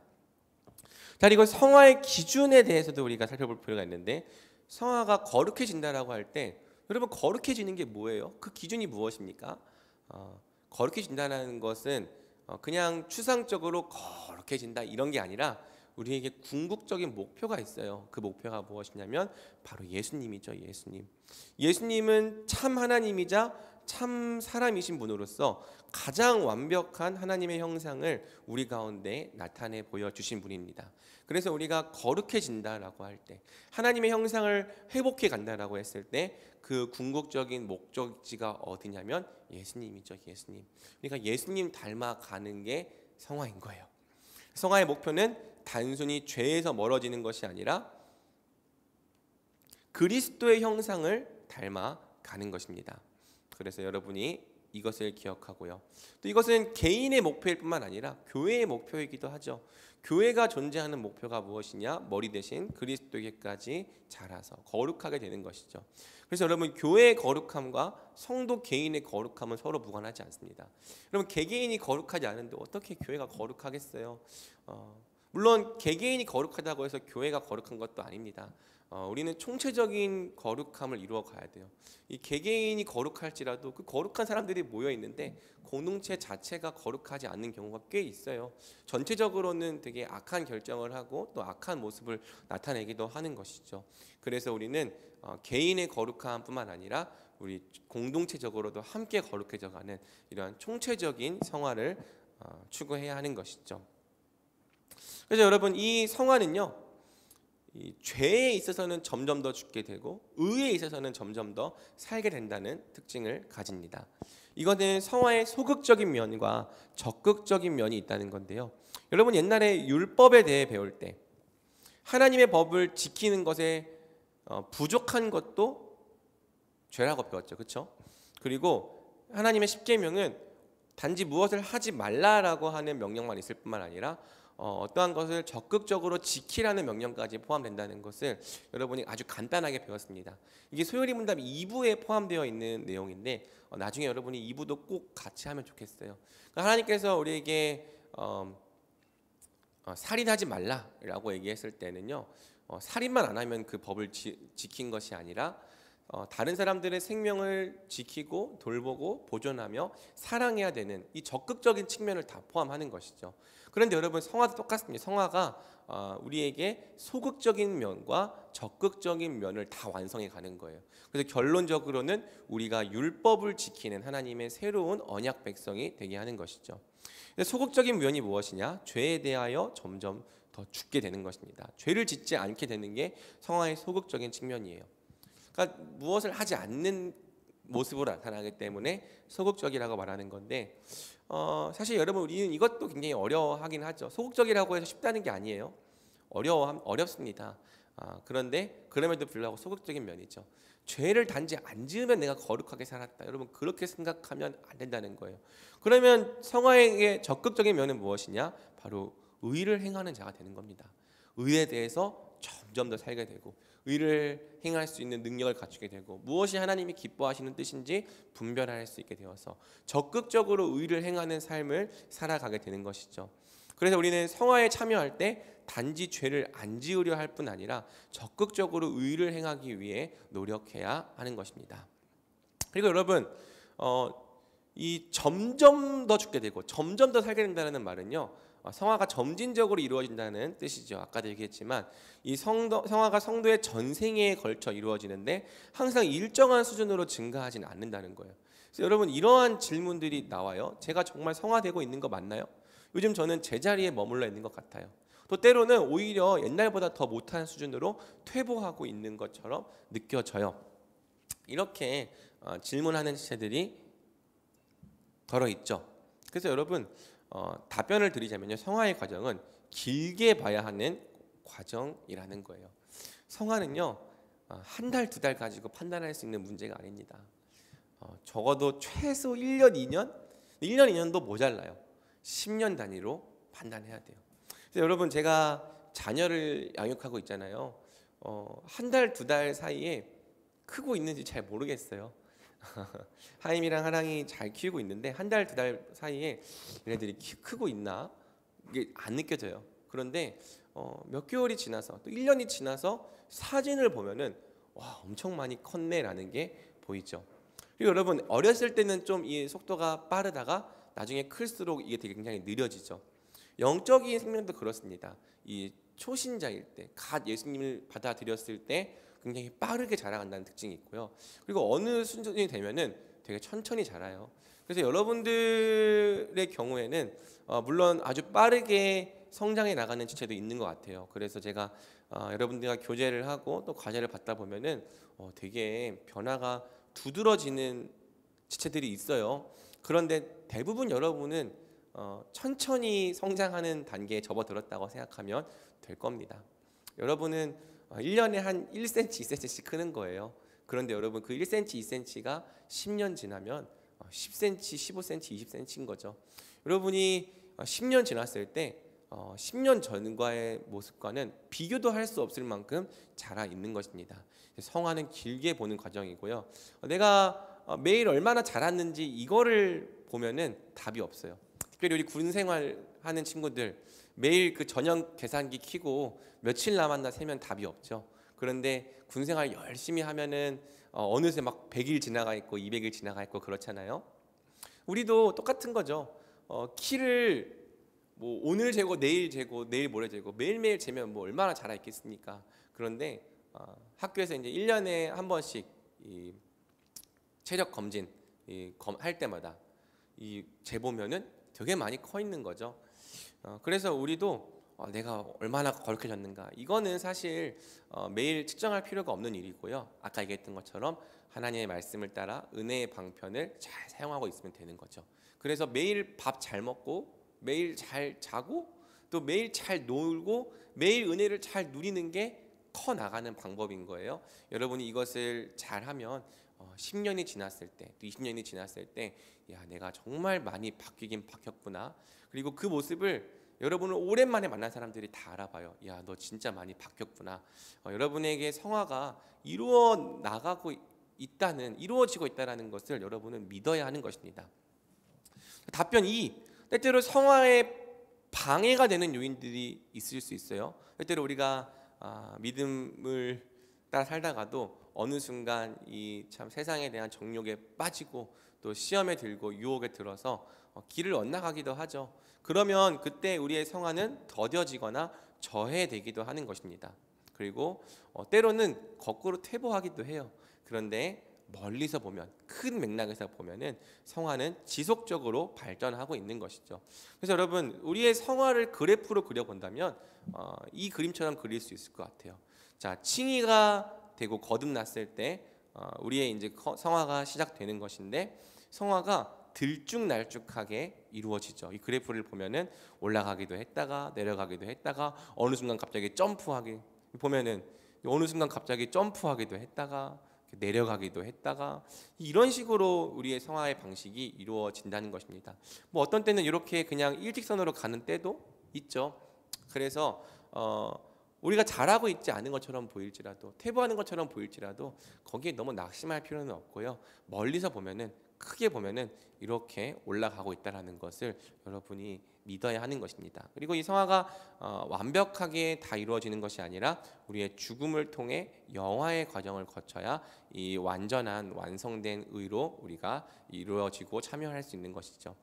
자, 그리고 성화의 기준에 대해서도 우리가 살펴볼 필요가 있는데, 성화가 거룩해진다라고 할 때 여러분 거룩해지는 게 뭐예요? 그 기준이 무엇입니까? 거룩해진다는 것은 그냥 추상적으로 거룩해진다 이런 게 아니라 우리에게 궁극적인 목표가 있어요. 그 목표가 무엇이냐면 바로 예수님이죠. 예수님은 참 하나님이자 참 사람이신 분으로서 가장 완벽한 하나님의 형상을 우리 가운데 나타내 보여주신 분입니다. 그래서 우리가 거룩해진다라고 할 때, 하나님의 형상을 회복해 간다라고 했을 때 그 궁극적인 목적지가 어디냐면 예수님이죠. 그러니까 예수님 닮아가는 게 성화인 거예요. 성화의 목표는 단순히 죄에서 멀어지는 것이 아니라 그리스도의 형상을 닮아가는 것입니다. 그래서 여러분이 이것을 기억하고요. 또 이것은 개인의 목표일 뿐만 아니라 교회의 목표이기도 하죠. 교회가 존재하는 목표가 무엇이냐? 머리 대신 그리스도에게까지 자라서 거룩하게 되는 것이죠. 그래서 여러분 교회의 거룩함과 성도 개인의 거룩함은 서로 무관하지 않습니다. 여러분 개개인이 거룩하지 않은데 어떻게 교회가 거룩하겠어요? 물론 개개인이 거룩하다고 해서 교회가 거룩한 것도 아닙니다. 우리는 총체적인 거룩함을 이루어 가야 돼요. 이 개개인이 거룩할지라도 그 거룩한 사람들이 모여 있는데 공동체 자체가 거룩하지 않는 경우가 꽤 있어요. 전체적으로는 되게 악한 결정을 하고 또 악한 모습을 나타내기도 하는 것이죠. 그래서 우리는 개인의 거룩함뿐만 아니라 우리 공동체적으로도 함께 거룩해져가는 이러한 총체적인 성화를 추구해야 하는 것이죠. 그래서 여러분 이 성화는요, 이 죄에 있어서는 점점 더 죽게 되고 의에 있어서는 점점 더 살게 된다는 특징을 가집니다. 이거는 성화의 소극적인 면과 적극적인 면이 있다는 건데요. 여러분 옛날에 율법에 대해 배울 때 하나님의 법을 지키는 것에 부족한 것도 죄라고 배웠죠. 그렇죠? 그리고 하나님의 십계명은 단지 무엇을 하지 말라라고 하는 명령만 있을 뿐만 아니라 어떠한 것을 적극적으로 지키라는 명령까지 포함된다는 것을 여러분이 아주 간단하게 배웠습니다. 이게 소요리 문답 2부에 포함되어 있는 내용인데 나중에 여러분이 2부도 꼭 같이 하면 좋겠어요. 그러니까 하나님께서 우리에게 살인하지 말라라고 얘기했을 때는요, 살인만 안 하면 그 법을 지킨 것이 아니라 다른 사람들의 생명을 지키고 돌보고 보존하며 사랑해야 되는 이 적극적인 측면을 다 포함하는 것이죠. 그런데 여러분 성화도 똑같습니다. 성화가 우리에게 소극적인 면과 적극적인 면을 다 완성해 가는 거예요. 그래서 결론적으로는 우리가 율법을 지키는 하나님의 새로운 언약 백성이 되게 하는 것이죠. 소극적인 면이 무엇이냐? 죄에 대하여 점점 더 죽게 되는 것입니다. 죄를 짓지 않게 되는 게 성화의 소극적인 측면이에요. 그러니까 무엇을 하지 않는 모습으로 나타나기 때문에 소극적이라고 말하는 건데 사실 여러분 우리는 이것도 굉장히 어려워하긴 하죠. 소극적이라고 해서 쉽다는 게 아니에요. 어렵습니다. 그런데 그럼에도 불구하고 소극적인 면이죠. 죄를 단지 안 지으면 내가 거룩하게 살았다. 여러분 그렇게 생각하면 안 된다는 거예요. 그러면 성화의 적극적인 면은 무엇이냐? 바로 의를 행하는 자가 되는 겁니다. 의에 대해서 점점 더 살게 되고 의를 행할 수 있는 능력을 갖추게 되고 무엇이 하나님이 기뻐하시는 뜻인지 분별할 수 있게 되어서 적극적으로 의를 행하는 삶을 살아가게 되는 것이죠. 그래서 우리는 성화에 참여할 때 단지 죄를 안 지으려 할 뿐 아니라 적극적으로 의를 행하기 위해 노력해야 하는 것입니다. 그리고 여러분 이 점점 더 죽게 되고 점점 더 살게 된다는 말은요, 성화가 점진적으로 이루어진다는 뜻이죠. 아까도 얘기했지만 이 성화가 성도의 전생에 걸쳐 이루어지는데 항상 일정한 수준으로 증가하지는 않는다는 거예요. 그래서 여러분 이러한 질문들이 나와요. 제가 정말 성화되고 있는 거 맞나요? 요즘 저는 제자리에 머물러 있는 것 같아요. 또 때로는 오히려 옛날보다 더 못한 수준으로 퇴보하고 있는 것처럼 느껴져요. 이렇게 질문하는 지체들이 덜어 있죠. 그래서 여러분 답변을 드리자면요, 성화의 과정은 길게 봐야 하는 과정이라는 거예요. 성화는요 한 달, 두 달 가지고 판단할 수 있는 문제가 아닙니다. 적어도 최소 1년, 2년? 1년, 2년도 모자라요. 10년 단위로 판단해야 돼요. 그래서 여러분 제가 자녀를 양육하고 있잖아요. 한 달, 두 달 사이에 크고 있는지 잘 모르겠어요. 하임이랑 하랑이 잘 키우고 있는데 한 달, 두 달 사이에 얘네들이 크고 있나? 이게 안 느껴져요. 그런데 몇 개월이 지나서 또 1년이 지나서 사진을 보면은 와, 엄청 많이 컸네라는 게 보이죠. 그리고 여러분 어렸을 때는 좀 이 속도가 빠르다가 나중에 클수록 이게 되게 굉장히 느려지죠. 영적인 생명도 그렇습니다. 이 초신자일 때, 갓 예수님을 받아들였을 때 굉장히 빠르게 자라간다는 특징이 있고요. 그리고 어느 수준이 되면은 되게 천천히 자라요. 그래서 여러분들의 경우에는 물론 아주 빠르게 성장해 나가는 지체도 있는 것 같아요. 그래서 제가 여러분들과 교제를 하고 또 과제를 받다 보면은 되게 변화가 두드러지는 지체들이 있어요. 그런데 대부분 여러분은 천천히 성장하는 단계에 접어들었다고 생각하면 될 겁니다. 여러분은 1년에 한 1cm, 2cm씩 크는 거예요. 그런데 여러분 그 1cm, 2cm가 10년 지나면 10cm, 15cm, 20cm인 거죠. 여러분이 10년 지났을 때 10년 전과의 모습과는 비교도 할 수 없을 만큼 자라 있는 것입니다. 성화는 길게 보는 과정이고요. 내가 매일 얼마나 자랐는지 이거를 보면은 답이 없어요. 특별히 우리 군 생활하는 친구들 매일 그 저녁 계산기 켜고 며칠 남았나 세면 답이 없죠. 그런데 군 생활 열심히 하면은 어느새 막 100일 지나가 있고 200일 지나가 있고 그렇잖아요. 우리도 똑같은 거죠. 키를 뭐 오늘 재고 내일 재고 내일 모레 재고 매일매일 재면 뭐 얼마나 자라 있겠습니까? 그런데 학교에서 이제 1년에 한 번씩 이 체력 검진 할 때마다 이 재보면은 되게 많이 커 있는 거죠. 그래서 우리도 내가 얼마나 거룩해졌는가, 이거는 사실 매일 측정할 필요가 없는 일이고요. 아까 얘기했던 것처럼 하나님의 말씀을 따라 은혜의 방편을 잘 사용하고 있으면 되는 거죠. 그래서 매일 밥 잘 먹고 매일 잘 자고 또 매일 잘 놀고 매일 은혜를 잘 누리는 게 커 나가는 방법인 거예요. 여러분이 이것을 잘하면 10년이 지났을 때, 또 20년이 지났을 때, 야, 내가 정말 많이 바뀌긴 바뀌었구나. 그리고 그 모습을 여러분을 오랜만에 만난 사람들이 다 알아봐요. 야, 너 진짜 많이 바뀌었구나. 여러분에게 성화가 이루어지고 있다는 것을 여러분은 믿어야 하는 것입니다. 답변 2. 때때로 성화에 방해가 되는 요인들이 있을 수 있어요. 때때로 우리가 믿음을 따라 살다가도 어느 순간 이 참 세상에 대한 정욕에 빠지고 또 시험에 들고 유혹에 들어서 길을 엇나가기도 하죠. 그러면 그때 우리의 성화는 더뎌지거나 저해되기도 하는 것입니다. 그리고 때로는 거꾸로 퇴보하기도 해요. 그런데 멀리서 보면, 큰 맥락에서 보면은 성화는 지속적으로 발전하고 있는 것이죠. 그래서 여러분 우리의 성화를 그래프로 그려본다면 이 그림처럼 그릴 수 있을 것 같아요. 자, 칭의가 되고 거듭났을 때 우리의 이제 성화가 시작되는 것인데, 성화가 들쭉날쭉하게 이루어지죠. 이 그래프를 보면은 올라가기도 했다가 내려가기도 했다가 어느 순간 갑자기 점프하기 보면은 어느 순간 갑자기 점프하기도 했다가 내려가기도 했다가, 이런 식으로 우리의 성화의 방식이 이루어진다는 것입니다. 뭐 어떤 때는 이렇게 그냥 일직선으로 가는 때도 있죠. 그래서 우리가 잘하고 있지 않은 것처럼 보일지라도, 퇴보하는 것처럼 보일지라도 거기에 너무 낙심할 필요는 없고요. 멀리서 보면은, 크게 보면은 이렇게 올라가고 있다는 것을 여러분이 믿어야 하는 것입니다. 그리고 이 성화가 완벽하게 다 이루어지는 것이 아니라 우리의 죽음을 통해 영화의 과정을 거쳐야 이 완전한 완성된 의로 우리가 이루어지고 참여할 수 있는 것이죠.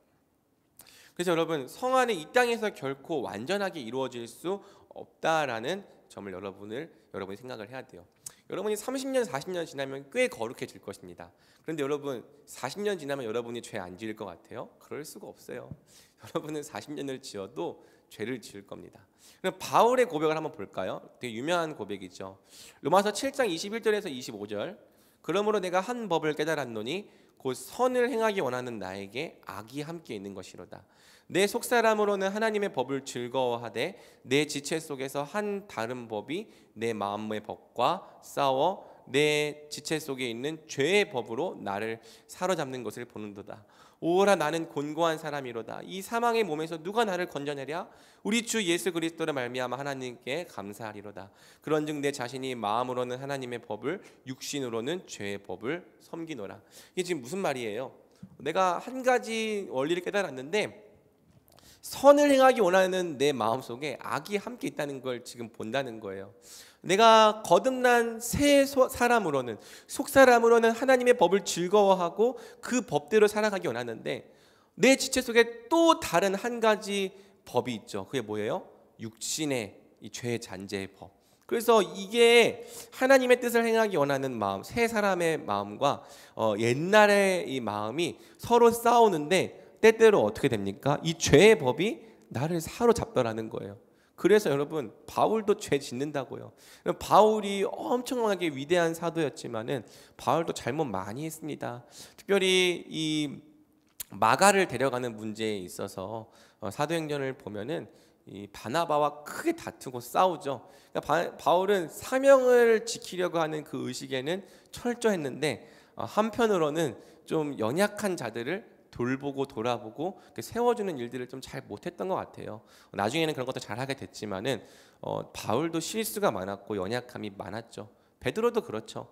그래서 여러분 성화는 이 땅에서 결코 완전하게 이루어질 수 없다라는 점을 여러분이 생각을 해야 돼요. 여러분이 30년, 40년 지나면 꽤 거룩해질 것입니다. 그런데 여러분 40년 지나면 여러분이 죄 안 지을 것 같아요? 그럴 수가 없어요. 여러분은 40년을 지어도 죄를 지을 겁니다. 그럼 바울의 고백을 한번 볼까요? 되게 유명한 고백이죠. 로마서 7장 21절에서 25절. 그러므로 내가 한 법을 깨달았노니 곧 선을 행하기 원하는 나에게 악이 함께 있는 것이로다. 내 속사람으로는 하나님의 법을 즐거워하되 내 지체 속에서 한 다른 법이 내 마음의 법과 싸워 내 지체 속에 있는 죄의 법으로 나를 사로잡는 것을 보는도다. 오라 나는 곤고한 사람이로다. 이 사망의 몸에서 누가 나를 건져내랴? 우리 주 예수 그리스도로 말미암아 하나님께 감사하리로다. 그런즉 내 자신이 마음으로는 하나님의 법을, 육신으로는 죄의 법을 섬기노라. 이게 지금 무슨 말이에요? 내가 한 가지 원리를 깨달았는데 선을 행하기 원하는 내 마음속에 악이 함께 있다는 걸 지금 본다는 거예요. 내가 거듭난 새 사람으로는, 속사람으로는 하나님의 법을 즐거워하고 그 법대로 살아가기 원하는데 내 지체 속에 또 다른 한 가지 법이 있죠. 그게 뭐예요? 육신의 이 죄의 잔재의 법. 그래서 이게 하나님의 뜻을 행하기 원하는 마음, 새 사람의 마음과 옛날의 이 마음이 서로 싸우는데 때때로 어떻게 됩니까? 이 죄의 법이 나를 사로잡더라는 거예요. 그래서 여러분 바울도 죄 짓는다고요. 바울이 엄청나게 위대한 사도였지만은 바울도 잘못 많이 했습니다. 특별히 이 마가를 데려가는 문제에 있어서 사도행전을 보면은 이 바나바와 크게 다투고 싸우죠. 그러니까 바울은 사명을 지키려고 하는 그 의식에는 철저했는데 한편으로는 좀 연약한 자들을 돌보고 돌아보고 세워주는 일들을 좀 잘 못했던 것 같아요. 나중에는 그런 것도 잘하게 됐지만은 바울도 실수가 많았고 연약함이 많았죠. 베드로도 그렇죠.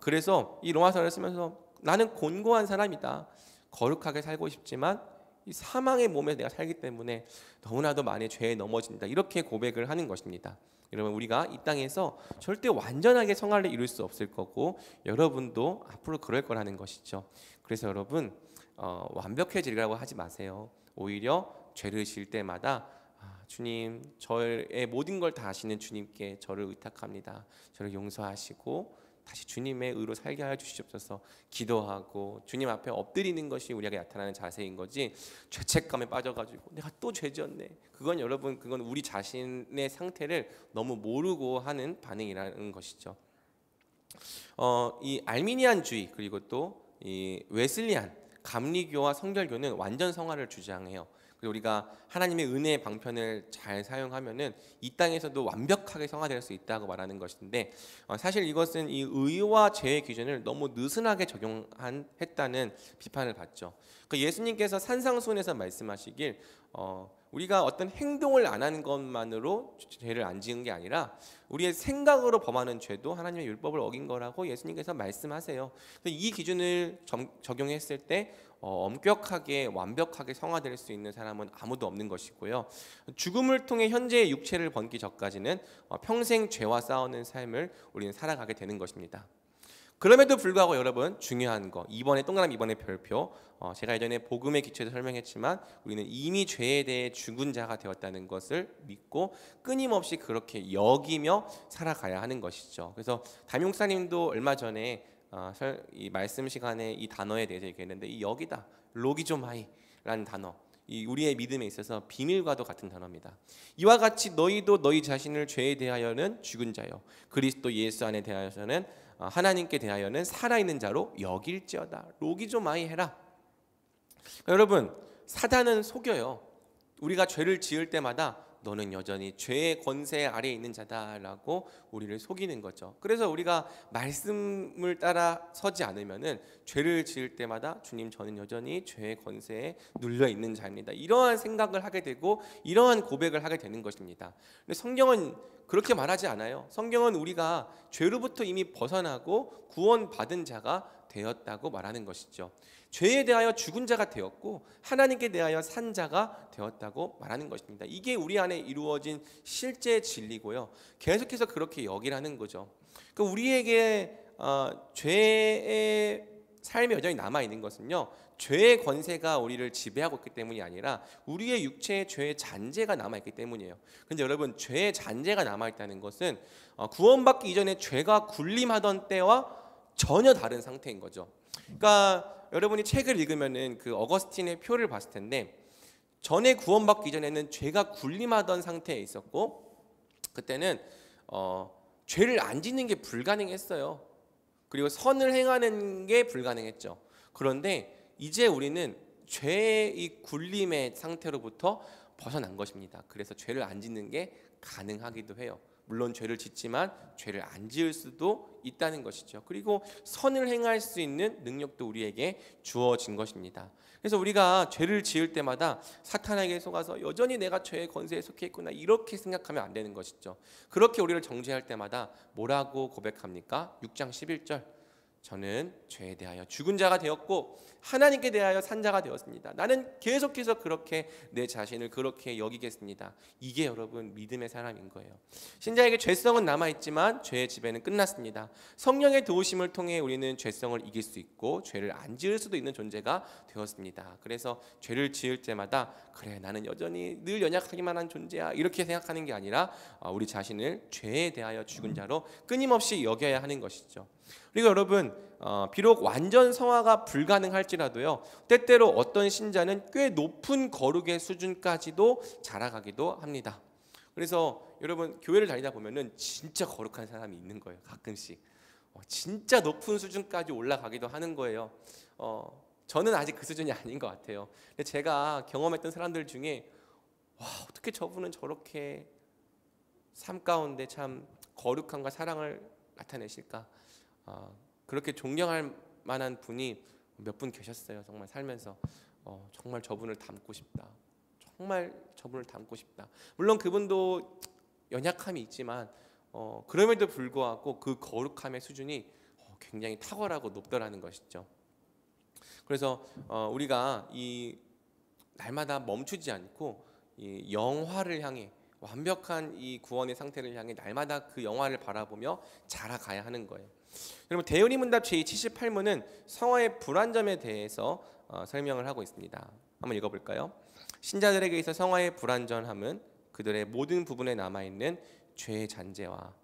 그래서 이 로마서를 쓰면서 나는 곤고한 사람이다. 거룩하게 살고 싶지만 이 사망의 몸에 내가 살기 때문에 너무나도 많이 죄에 넘어진다. 이렇게 고백을 하는 것입니다. 여러분 우리가 이 땅에서 절대 완전하게 성화를 이룰 수 없을 거고 여러분도 앞으로 그럴 거라는 것이죠. 그래서 여러분 완벽해지려고 하지 마세요. 오히려 죄를 지을 때마다 주님, 저의 모든 걸 다 아시는 주님께 저를 의탁합니다. 저를 용서하시고 다시 주님의 의로 살게 하여 주시옵소서 기도하고 주님 앞에 엎드리는 것이 우리에게 나타나는 자세인 거지, 죄책감에 빠져가지고 내가 또 죄지었네, 그건 여러분 그건 우리 자신의 상태를 너무 모르고 하는 반응이라는 것이죠. 이 알미니안주의 그리고 또 이 웨슬리안 감리교와 성결교는 완전 성화를 주장해요. 그리고 우리가 하나님의 은혜의 방편을 잘 사용하면은 이 땅에서도 완벽하게 성화될 수 있다고 말하는 것인데 사실 이것은 이 의와 죄의 기준을 너무 느슨하게 적용했다는 비판을 받죠. 그 예수님께서 산상수훈에서 말씀하시길 우리가 어떤 행동을 안 하는 것만으로 죄를 안 지은 게 아니라 우리의 생각으로 범하는 죄도 하나님의 율법을 어긴 거라고 예수님께서 말씀하세요. 이 기준을 적용했을 때 엄격하게 완벽하게 성화될 수 있는 사람은 아무도 없는 것이고요. 죽음을 통해 현재의 육체를 번기 전까지는 평생 죄와 싸우는 삶을 우리는 살아가게 되는 것입니다. 그럼에도 불구하고 여러분 중요한 거, 동그라미 2번의 별표, 제가 예전에 복음의 기초에서 설명했지만 우리는 이미 죄에 대해 죽은 자가 되었다는 것을 믿고 끊임없이 그렇게 여기며 살아가야 하는 것이죠. 그래서 담임목사님도 얼마 전에 이 말씀 시간에 이 단어에 대해서 얘기했는데 이 여기다 로기조마이라는 단어, 이 우리의 믿음에 있어서 비밀과도 같은 단어입니다. 이와 같이 너희도 너희 자신을 죄에 대하여는 죽은 자요 그리스도 예수 안에 대하여서는 하나님께 대하여는 살아있는 자로 여길지어다. 로기조마이 해라. 여러분 사단은 속여요. 우리가 죄를 지을 때마다 너는 여전히 죄의 권세 아래에 있는 자다라고 우리를 속이는 거죠. 그래서 우리가 말씀을 따라 서지 않으면은 죄를 지을 때마다 주님 저는 여전히 죄의 권세에 눌려 있는 자입니다. 이러한 생각을 하게 되고 이러한 고백을 하게 되는 것입니다. 근데 성경은 그렇게 말하지 않아요. 성경은 우리가 죄로부터 이미 벗어나고 구원받은 자가 되었다고 말하는 것이죠. 죄에 대하여 죽은 자가 되었고 하나님께 대하여 산 자가 되었다고 말하는 것입니다. 이게 우리 안에 이루어진 실제 진리고요. 계속해서 그렇게 여기라는 거죠. 그러니까 우리에게 죄의 삶이 여전히 남아 있는 것은요, 죄의 권세가 우리를 지배하고 있기 때문이 아니라 우리의 육체의 죄의 잔재가 남아 있기 때문이에요. 근데 여러분, 죄의 잔재가 남아 있다는 것은 구원받기 이전에 죄가 군림하던 때와 전혀 다른 상태인 거죠. 그러니까 여러분이 책을 읽으면은 그 어거스틴의 표를 봤을 텐데, 전에 구원받기 전에는 죄가 군림하던 상태에 있었고, 그때는 죄를 안 짓는 게 불가능했어요. 그리고 선을 행하는 게 불가능했죠. 그런데 이제 우리는 죄의 이 굴림의 상태로부터 벗어난 것입니다. 그래서 죄를 안 짓는 게 가능하기도 해요. 물론 죄를 짓지만 죄를 안 지을 수도 있다는 것이죠. 그리고 선을 행할 수 있는 능력도 우리에게 주어진 것입니다. 그래서 우리가 죄를 지을 때마다 사탄에게 속아서 여전히 내가 죄의 권세에 속해 있구나, 이렇게 생각하면 안 되는 것이죠. 그렇게 우리를 정죄할 때마다 뭐라고 고백합니까? 6장 11절, 저는 죄에 대하여 죽은 자가 되었고 하나님께 대하여 산 자가 되었습니다. 나는 계속해서 그렇게 내 자신을 그렇게 여기겠습니다. 이게 여러분 믿음의 사람인 거예요. 신자에게 죄성은 남아있지만 죄의 지배는 끝났습니다. 성령의 도우심을 통해 우리는 죄성을 이길 수 있고 죄를 안 지을 수도 있는 존재가 되었습니다. 그래서 죄를 지을 때마다 그래, 나는 여전히 늘 연약하기만 한 존재야, 이렇게 생각하는 게 아니라 우리 자신을 죄에 대하여 죽은 자로 끊임없이 여겨야 하는 것이죠. 그리고 여러분, 비록 완전 성화가 불가능할지라도요, 때때로 어떤 신자는 꽤 높은 거룩의 수준까지도 자라가기도 합니다. 그래서 여러분, 교회를 다니다 보면은 진짜 거룩한 사람이 있는 거예요. 가끔씩 진짜 높은 수준까지 올라가기도 하는 거예요. 저는 아직 그 수준이 아닌 것 같아요. 근데 제가 경험했던 사람들 중에 와, 어떻게 저분은 저렇게 삶 가운데 참 거룩함과 사랑을 나타내실까? 그렇게 존경할 만한 분이 몇 분 계셨어요. 정말 살면서 정말 저분을 닮고 싶다, 정말 저분을 닮고 싶다. 물론 그분도 연약함이 있지만 그럼에도 불구하고 그 거룩함의 수준이 굉장히 탁월하고 높더라는 것이죠. 그래서 우리가 이 날마다 멈추지 않고 이 영화를 향해, 완벽한 이 구원의 상태를 향해 날마다 그 영화를 바라보며 자라가야 하는 거예요. 여러분, 대운이 문답 제78문은 성화의 불완전에 대해서 설명을 하고 있습니다. 한번 읽어볼까요? 신자들에게 있어 성화의 불완전함은 그들의 모든 부분에 남아있는 죄의 잔재와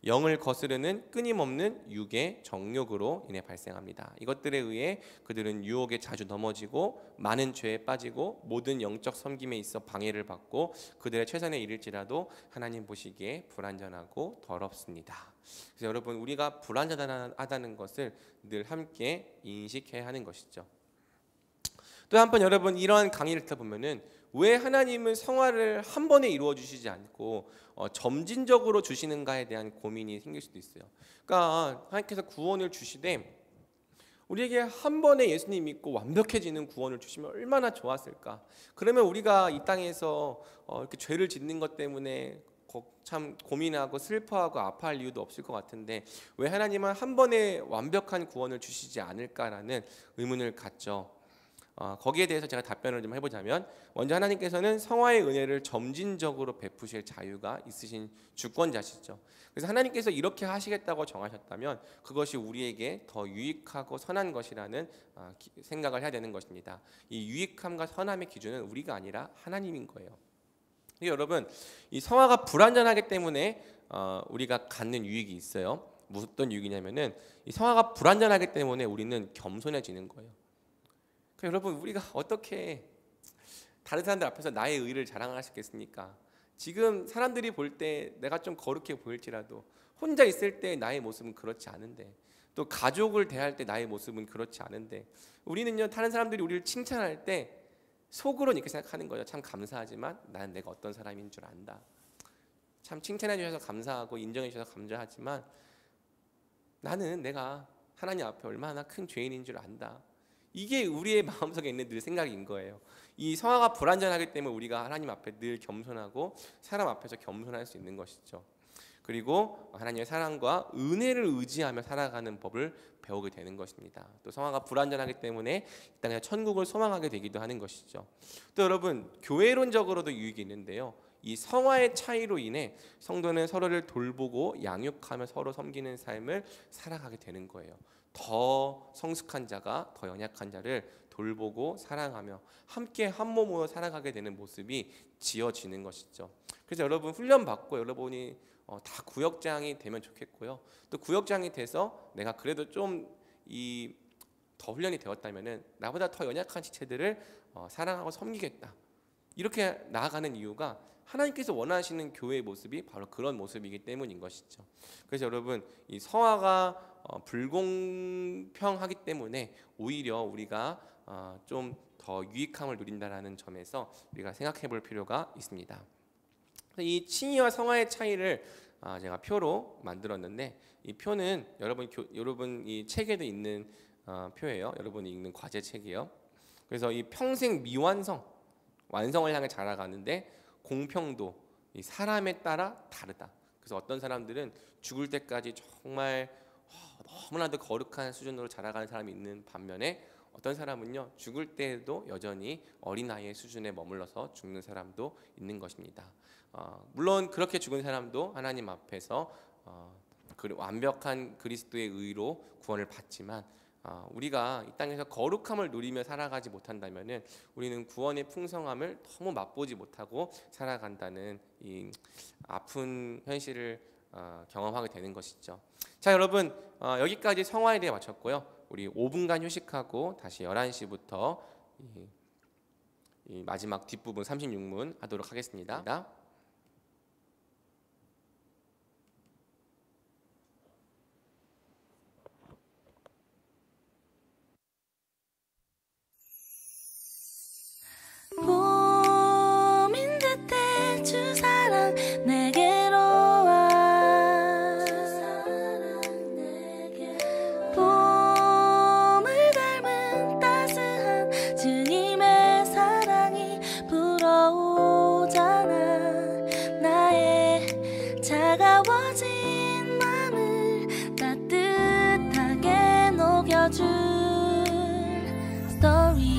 영을 거스르는 끊임없는 육의 정욕으로 인해 발생합니다. 이것들에 의해 그들은 유혹에 자주 넘어지고 많은 죄에 빠지고 모든 영적 섬김에 있어 방해를 받고 그들의 최선에 이를지라도 하나님 보시기에 불완전하고 더럽습니다. 그래서 여러분, 우리가 불완전하다는 것을 늘 함께 인식해야 하는 것이죠. 또 한번 여러분, 이러한 강의를 듣다 보면은 왜 하나님은 성화를 한 번에 이루어 주시지 않고 점진적으로 주시는가에 대한 고민이 생길 수도 있어요. 그러니까 하나님께서 구원을 주시되 우리에게 한 번에 예수님 믿고 완벽해지는 구원을 주시면 얼마나 좋았을까. 그러면 우리가 이 땅에서 이렇게 죄를 짓는 것 때문에 참 고민하고 슬퍼하고 아파할 이유도 없을 것 같은데 왜 하나님은 한 번에 완벽한 구원을 주시지 않을까라는 의문을 갖죠. 거기에 대해서 제가 답변을 좀 해보자면, 먼저 하나님께서는 성화의 은혜를 점진적으로 베푸실 자유가 있으신 주권자시죠. 그래서 하나님께서 이렇게 하시겠다고 정하셨다면 그것이 우리에게 더 유익하고 선한 것이라는 생각을 해야 되는 것입니다. 이 유익함과 선함의 기준은 우리가 아니라 하나님인 거예요. 여러분, 이 성화가 불완전하기 때문에 우리가 갖는 유익이 있어요. 무슨 유익이냐면은 이 성화가 불완전하기 때문에 우리는 겸손해지는 거예요. 여러분, 우리가 어떻게 다른 사람들 앞에서 나의 의를 자랑할 수 있겠습니까? 지금 사람들이 볼 때 내가 좀 거룩해 보일지라도 혼자 있을 때 나의 모습은 그렇지 않은데, 또 가족을 대할 때 나의 모습은 그렇지 않은데, 우리는요, 다른 사람들이 우리를 칭찬할 때 속으로는 이렇게 생각하는 거죠. 참 감사하지만 나는 내가 어떤 사람인 줄 안다. 참 칭찬해 주셔서 감사하고 인정해 주셔서 감사하지만 나는 내가 하나님 앞에 얼마나 큰 죄인인 줄 안다. 이게 우리의 마음속에 있는 늘 생각인 거예요. 이 성화가 불완전하기 때문에 우리가 하나님 앞에 늘 겸손하고 사람 앞에서 겸손할 수 있는 것이죠. 그리고 하나님의 사랑과 은혜를 의지하며 살아가는 법을 배우게 되는 것입니다. 또 성화가 불완전하기 때문에 이 땅에 천국을 소망하게 되기도 하는 것이죠. 또 여러분, 교회론적으로도 유익이 있는데요, 이 성화의 차이로 인해 성도는 서로를 돌보고 양육하며 서로 섬기는 삶을 살아가게 되는 거예요. 더 성숙한 자가 더 연약한 자를 돌보고 사랑하며 함께 한 몸으로 살아가게 되는 모습이 지어지는 것이죠. 그래서 여러분 훈련 받고 여러분이 다 구역장이 되면 좋겠고요. 또 구역장이 돼서 내가 그래도 좀 더 훈련이 되었다면은 나보다 더 연약한 지체들을 사랑하고 섬기겠다. 이렇게 나아가는 이유가 하나님께서 원하시는 교회의 모습이 바로 그런 모습이기 때문인 것이죠. 그래서 여러분 이 성화가 불공평하기 때문에 오히려 우리가 좀 더 유익함을 누린다라는 점에서 우리가 생각해 볼 필요가 있습니다. 이 칭의와 성화의 차이를 제가 표로 만들었는데 이 표는 여러분 이 책에도 있는 표예요. 여러분이 읽는 과제 책이에요. 그래서 이 평생 미완성 완성을 향해 자라가는데 공평도 이 사람에 따라 다르다. 그래서 어떤 사람들은 죽을 때까지 정말 너무나도 거룩한 수준으로 자라가는 사람이 있는 반면에 어떤 사람은요 죽을 때에도 여전히 어린아이의 수준에 머물러서 죽는 사람도 있는 것입니다. 물론 그렇게 죽은 사람도 하나님 앞에서 완벽한 그리스도의 의로 구원을 받지만 우리가 이 땅에서 거룩함을 누리며 살아가지 못한다면은 우리는 구원의 풍성함을 너무 맛보지 못하고 살아간다는 이 아픈 현실을 경험하게 되는 것이죠. 자, 여러분 여기까지 성화에 대해 마쳤고요. 우리 5분간 휴식하고 다시 11시부터 이 마지막 뒷부분 36문 하도록 하겠습니다. 봄인 듯해 주 사랑 내게로 와 봄을 닮은 따스한 주님의 사랑이 불어오잖아. 나의 차가워진 맘을 따뜻하게 녹여줄 스토리.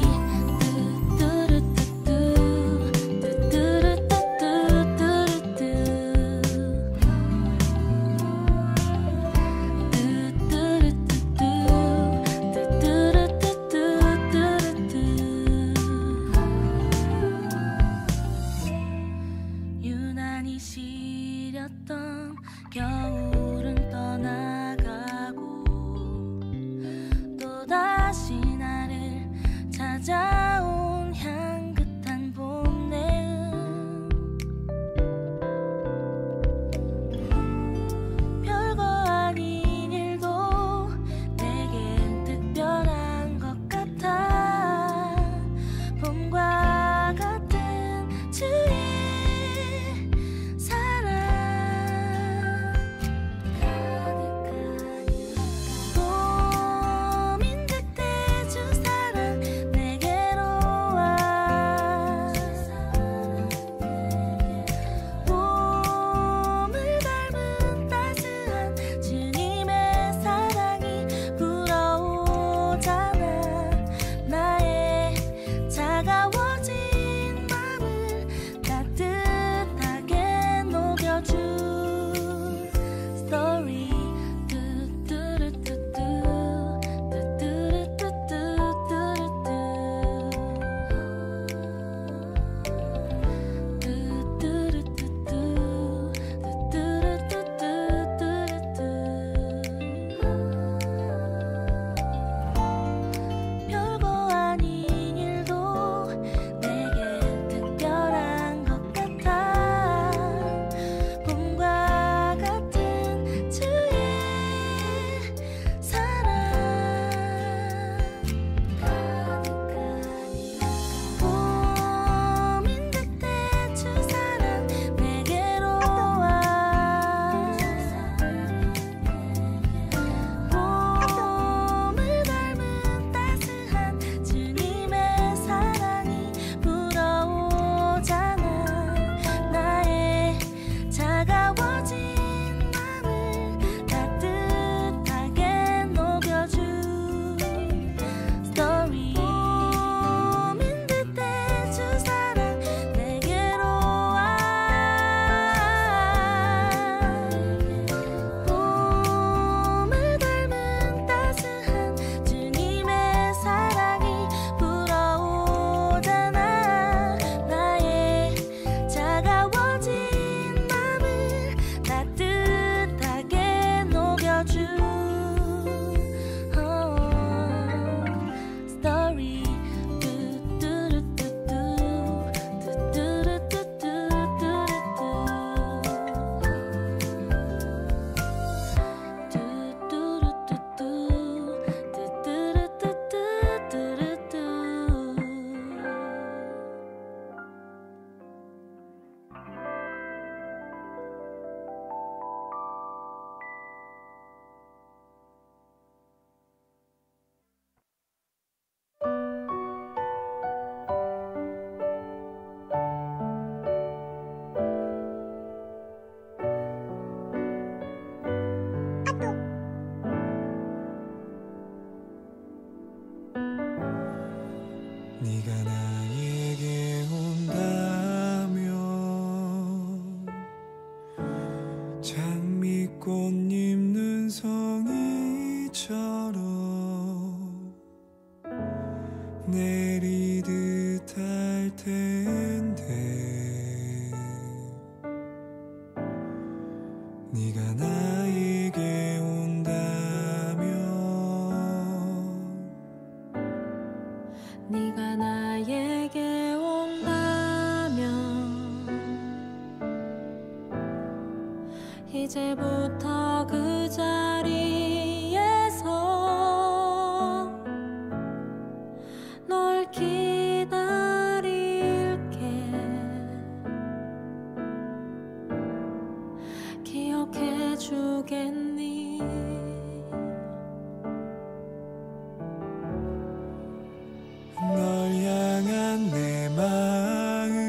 유난히 시렸던 겨울 장미꽃잎 눈송이처럼 내리듯 할 텐데 네가 나에게 온다면 네가 나에게 온다면 이제부터 그 자리에서 널 기다릴게. 기억해 주겠니? 널 향한 내 마음이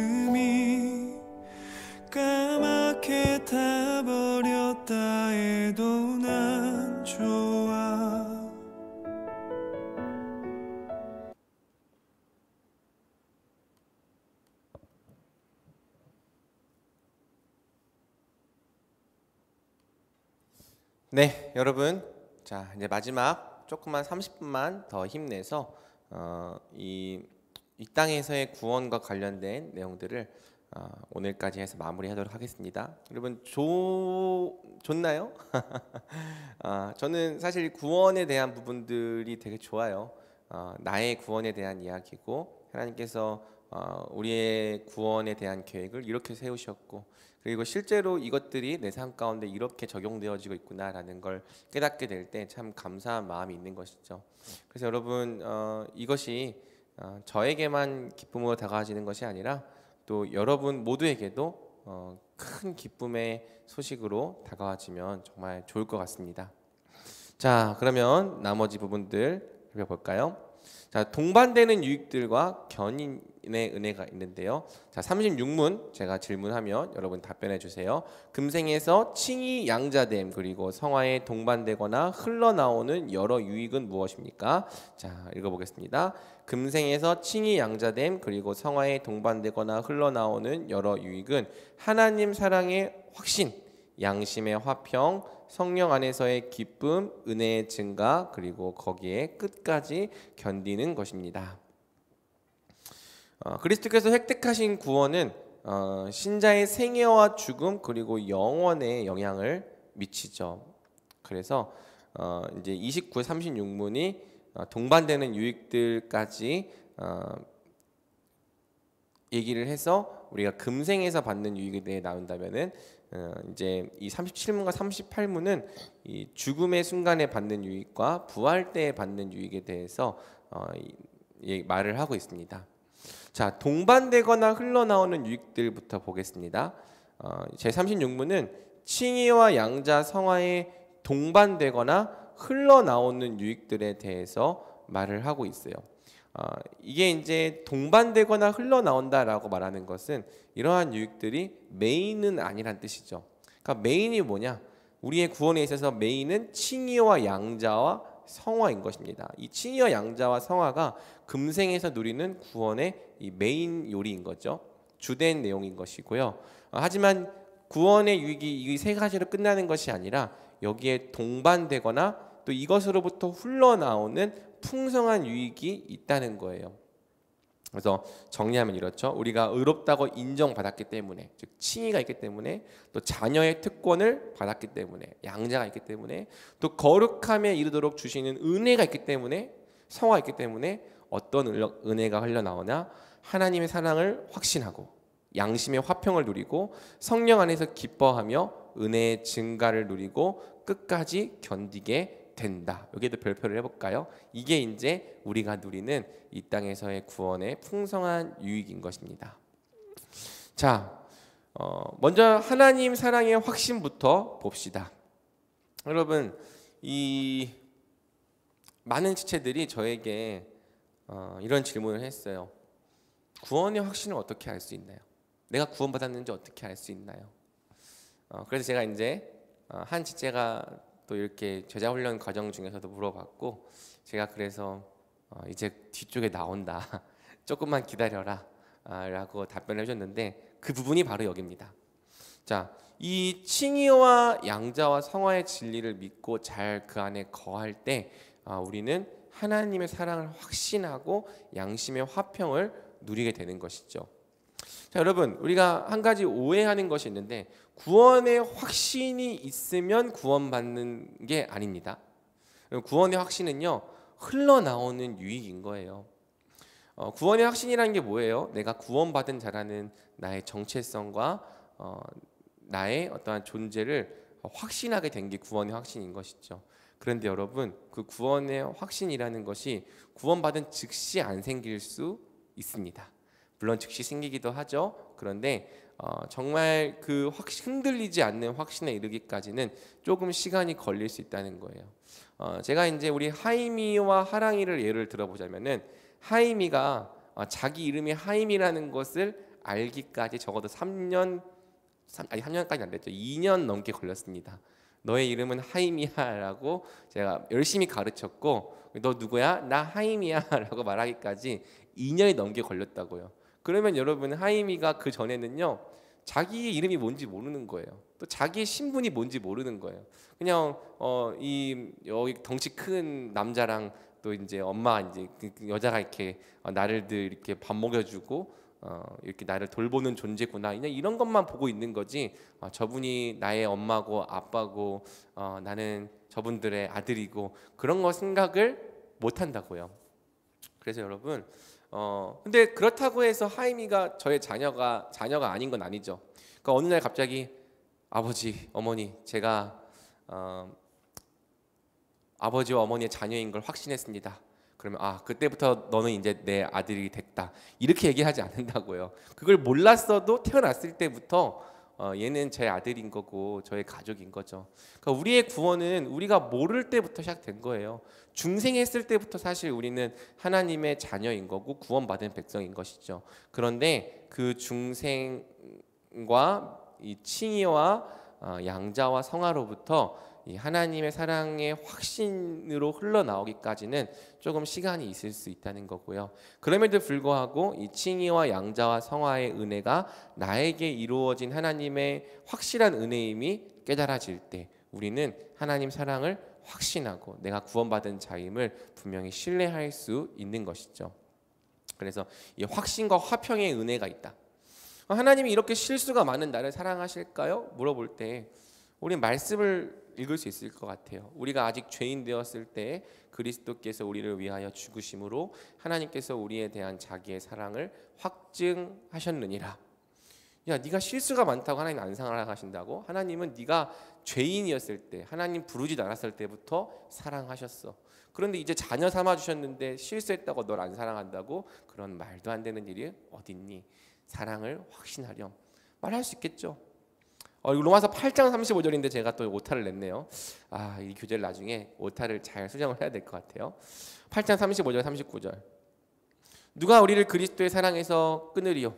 까맣게 타버렸다 해도 난 좋아. 네, 여러분. 자, 이제 마지막 조금만 30분만 더 힘내서 이 땅에서의 구원과 관련된 내용들을 오늘까지 해서 마무리하도록 하겠습니다. 여러분 좋나요? 저는 사실 구원에 대한 부분들이 되게 좋아요. 나의 구원에 대한 이야기고 하나님께서 우리의 구원에 대한 계획을 이렇게 세우셨고 그리고 실제로 이것들이 내 삶 가운데 이렇게 적용되어지고 있구나라는 걸 깨닫게 될 때 참 감사한 마음이 있는 것이죠. 그래서 여러분 이것이 저에게만 기쁨으로 다가와지는 것이 아니라 또 여러분 모두에게도 큰 기쁨의 소식으로 다가와지면 정말 좋을 것 같습니다. 자, 그러면 나머지 부분들 살펴볼까요? 자, 동반되는 유익들과 견인의 은혜가 있는데요. 자, 36문 제가 질문하면 여러분 답변해 주세요. 금생에서 칭의 양자됨 그리고 성화에 동반되거나 흘러나오는 여러 유익은 무엇입니까? 자, 읽어보겠습니다. 금생에서 칭의 양자됨 그리고 성화에 동반되거나 흘러나오는 여러 유익은 하나님 사랑의 확신, 양심의 화평, 성령 안에서의 기쁨, 은혜의 증가 그리고 거기에 끝까지 견디는 것입니다. 그리스도께서 획득하신 구원은 신자의 생애와 죽음 그리고 영원에 영향을 미치죠. 그래서 이제 29, 36문이 동반되는 유익들까지 얘기를 해서 우리가 금생에서 받는 유익에 대해 나온다면은 이제 이 37문과 38문은 이 죽음의 순간에 받는 유익과 부활 때에 받는 유익에 대해서 말을 하고 있습니다. 자, 동반되거나 흘러나오는 유익들부터 보겠습니다. 제 36문은 칭의와 양자 성화에 동반되거나 흘러나오는 유익들에 대해서 말을 하고 있어요. 이게 이제 동반되거나 흘러나온다라고 말하는 것은 이러한 유익들이 메인은 아니란 뜻이죠. 그러니까 메인이 뭐냐? 우리의 구원에 있어서 메인은 칭의와 양자와 성화인 것입니다. 이 칭의와 양자와 성화가 금생에서 누리는 구원의 이 메인 요리인 거죠. 주된 내용인 것이고요. 하지만 구원의 유익이 이 세 가지로 끝나는 것이 아니라 여기에 동반되거나 또 이것으로부터 흘러나오는 풍성한 유익이 있다는 거예요. 그래서 정리하면 이렇죠. 우리가 의롭다고 인정받았기 때문에, 즉 칭의가 있기 때문에, 또 자녀의 특권을 받았기 때문에, 양자가 있기 때문에, 또 거룩함에 이르도록 주시는 은혜가 있기 때문에, 성화가 있기 때문에 어떤 은혜가 흘러나오나 하나님의 사랑을 확신하고 양심의 화평을 누리고 성령 안에서 기뻐하며 은혜의 증가를 누리고 끝까지 견디게 된다. 여기에도 별표를 해볼까요? 이게 이제 우리가 누리는 이 땅에서의 구원의 풍성한 유익인 것입니다. 자, 먼저 하나님 사랑의 확신부터 봅시다. 여러분, 이 많은 지체들이 저에게 이런 질문을 했어요. 구원의 확신을 어떻게 알 수 있나요? 내가 구원받았는지 어떻게 알 수 있나요? 그래서 제가 이제 한 지체가 또 이렇게 제자 훈련 과정 중에서도 물어봤고, 제가 그래서 이제 뒤쪽에 나온다, 조금만 기다려라 라고 답변을 해줬는데 그 부분이 바로 여기입니다. 자, 이 칭의와 양자와 성화의 진리를 믿고 잘 그 안에 거할 때 우리는 하나님의 사랑을 확신하고 양심의 화평을 누리게 되는 것이죠. 자, 여러분, 우리가 한 가지 오해하는 것이 있는데 구원의 확신이 있으면 구원받는 게 아닙니다. 구원의 확신은요, 흘러나오는 유익인 거예요. 구원의 확신이라는 게 뭐예요? 내가 구원받은 자라는 나의 정체성과 나의 어떠한 존재를 확신하게 된 게 구원의 확신인 것이죠. 그런데 여러분, 그 구원의 확신이라는 것이 구원받은 즉시 안 생길 수 있습니다. 물론 즉시 생기기도 하죠. 그런데 정말 그 흔들리지 않는 확신에 이르기까지는 조금 시간이 걸릴 수 있다는 거예요. 제가 이제 우리 하임이와 하랑이를 예를 들어보자면은, 하임이가 자기 이름이 하임이라는 것을 알기까지 적어도 3년까지 안 됐죠. 2년 넘게 걸렸습니다. 너의 이름은 하임이야라고 제가 열심히 가르쳤고, 너 누구야? 나 하임이야라고 말하기까지 2년이 넘게 걸렸다고요. 그러면 여러분, 하임이가 그 전에는요, 자기의 이름이 뭔지 모르는 거예요. 또 자기의 신분이 뭔지 모르는 거예요. 그냥 여기 덩치 큰 남자랑 또 이제 엄마 이제 그 여자가 이렇게 나를 늘 이렇게 밥 먹여주고 이렇게 나를 돌보는 존재구나, 그냥 이런 것만 보고 있는 거지, 저분이 나의 엄마고 아빠고 나는 저분들의 아들이고 그런 거 생각을 못 한다고요. 그래서 여러분, 근데 그렇다고 해서 하임이가 저의 자녀가 아닌 건 아니죠. 그러니까 어느 날 갑자기 아버지, 어머니, 제가 아버지와 어머니의 자녀인 걸 확신했습니다. 그러면 그때부터 너는 이제 내 아들이 됐다, 이렇게 얘기하지 않는다고요. 그걸 몰랐어도 태어났을 때부터 얘는 제 아들인 거고 저의 가족인 거죠. 그러니까 우리의 구원은 우리가 모를 때부터 시작된 거예요. 중생했을 때부터 사실 우리는 하나님의 자녀인 거고 구원받은 백성인 것이죠. 그런데 그 중생과 이 칭의와 양자와 성화로부터 이 하나님의 사랑의 확신으로 흘러나오기까지는 조금 시간이 있을 수 있다는 거고요. 그럼에도 불구하고 이 칭의와 양자와 성화의 은혜가 나에게 이루어진 하나님의 확실한 은혜임이 깨달아질 때 우리는 하나님 사랑을 확신하고 내가 구원받은 자임을 분명히 신뢰할 수 있는 것이죠. 그래서 이 확신과 화평의 은혜가 있다. 하나님이 이렇게 실수가 많은 나를 사랑하실까요? 물어볼 때 우리는 말씀을 읽을 수 있을 것 같아요. 우리가 아직 죄인 되었을 때 그리스도께서 우리를 위하여 죽으심으로 하나님께서 우리에 대한 자기의 사랑을 확증하셨느니라. 야, 네가 실수가 많다고 하나님 안 사랑하신다고? 하나님은 네가 죄인이었을 때, 하나님 부르지도 않았을 때부터 사랑하셨어. 그런데 이제 자녀 삼아 주셨는데 실수했다고 널 안 사랑한다고? 그런 말도 안 되는 일이 어딨니? 사랑을 확신하렴. 말할 수 있겠죠. 로마서 8장 35절인데 제가 또 오타를 냈네요. 이 교재를 나중에 오타를 잘 수정을 해야 될 것 같아요. 8장 35절 39절. 누가 우리를 그리스도의 사랑에서 끊으리요?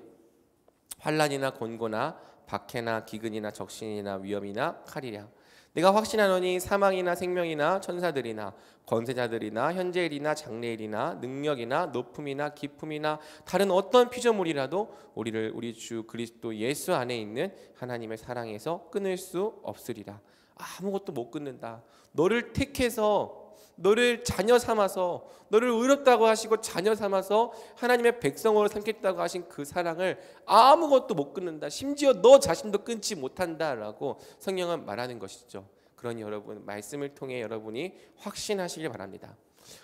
환난이나 곤고나 박해나 기근이나 적신이나 위험이나 칼이랴. 내가 확신하노니 사망이나 생명이나 천사들이나 권세자들이나 현재일이나 장래일이나 능력이나 높음이나 기품이나 다른 어떤 피조물이라도 우리를 우리 주 그리스도 예수 안에 있는 하나님의 사랑에서 끊을 수 없으리라. 아무것도 못 끊는다. 너를 택해서 너를 자녀 삼아서 너를 의롭다고 하시고 자녀 삼아서 하나님의 백성으로 삼겠다고 하신 그 사랑을 아무것도 못 끊는다. 심지어 너 자신도 끊지 못한다라고 성경은 말하는 것이죠. 그러니 여러분, 말씀을 통해 여러분이 확신하시길 바랍니다.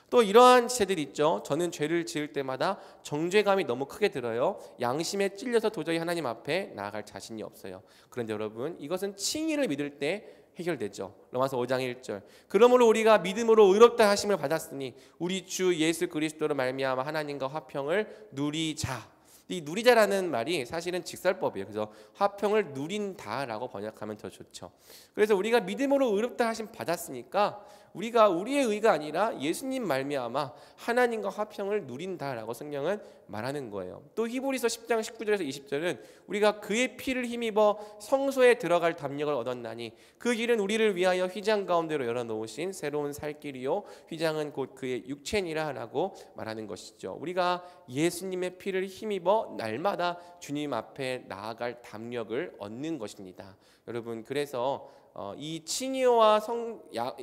또 이러한 지체들이 있죠. 저는 죄를 지을 때마다 정죄감이 너무 크게 들어요. 양심에 찔려서 도저히 하나님 앞에 나아갈 자신이 없어요. 그런데 여러분, 이것은 칭의를 믿을 때 해결되죠. 로마서 5장 1절. 그러므로 우리가 믿음으로 의롭다 하심을 받았으니 우리 주 예수 그리스도로 말미암아 하나님과 화평을 누리자. 이 누리자라는 말이 사실은 직설법이에요. 그래서 화평을 누린다라고 번역하면 더 좋죠. 그래서 우리가 믿음으로 의롭다 하심 받았으니까 우리가 우리의 의가 아니라 예수님 말미암아 하나님과 화평을 누린다라고 성경은 말하는 거예요. 또 히브리서 10장 19절에서 20절은 우리가 그의 피를 힘입어 성소에 들어갈 담력을 얻었나니 그 길은 우리를 위하여 휘장 가운데로 열어놓으신 새로운 살 길이요 휘장은 곧 그의 육체니라 라고 말하는 것이죠. 우리가 예수님의 피를 힘입어 날마다 주님 앞에 나아갈 담력을 얻는 것입니다. 여러분, 그래서 이 칭의와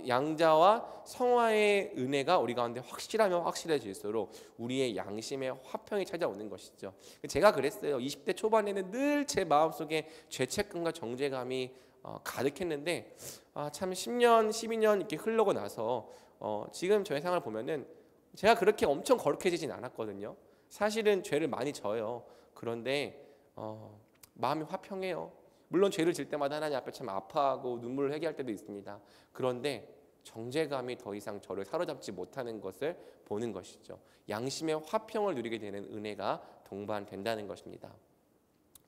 양자와 성화의 은혜가 우리 가운데 확실하면 확실해질수록 우리의 양심의 화평이 찾아오는 것이죠. 제가 그랬어요. 20대 초반에는 늘 제 마음속에 죄책감과 정죄감이 가득했는데 참 10년, 12년 이렇게 흘러고 나서 지금 저의 상황을 보면은 제가 그렇게 엄청 거룩해지진 않았거든요. 사실은 죄를 많이 져요. 그런데 마음이 화평해요. 물론 죄를 질 때마다 하나님 앞에 참 아파하고 눈물을 회개할 때도 있습니다. 그런데 정죄감이 더 이상 저를 사로잡지 못하는 것을 보는 것이죠. 양심의 화평을 누리게 되는 은혜가 동반된다는 것입니다.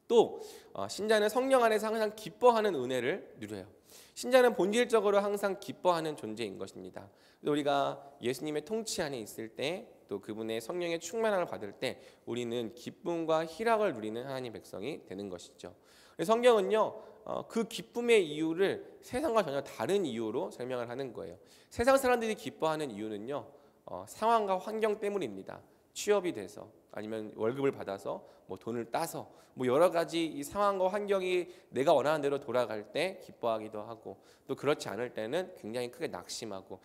또 신자는 성령 안에서 항상 기뻐하는 은혜를 누려요. 신자는 본질적으로 항상 기뻐하는 존재인 것입니다. 우리가 예수님의 통치 안에 있을 때 또 그분의 성령의 충만함을 받을 때 우리는 기쁨과 희락을 누리는 하나님 백성이 되는 것이죠. 성경은요 그 기쁨의 이유를 세상과 전혀 다른 이유로 설명을 하는 거예요. 세상 사람들이 기뻐하는 이유는요 상황과 환경 때문입니다. 취업이 돼서 아니면 월급을 받아서 뭐 돈을 따서 뭐 여러 가지 이 상황과 환경이 내가 원하는 대로 돌아갈 때 기뻐하기도 하고 또 그렇지 않을 때는 굉장히 크게 낙심하고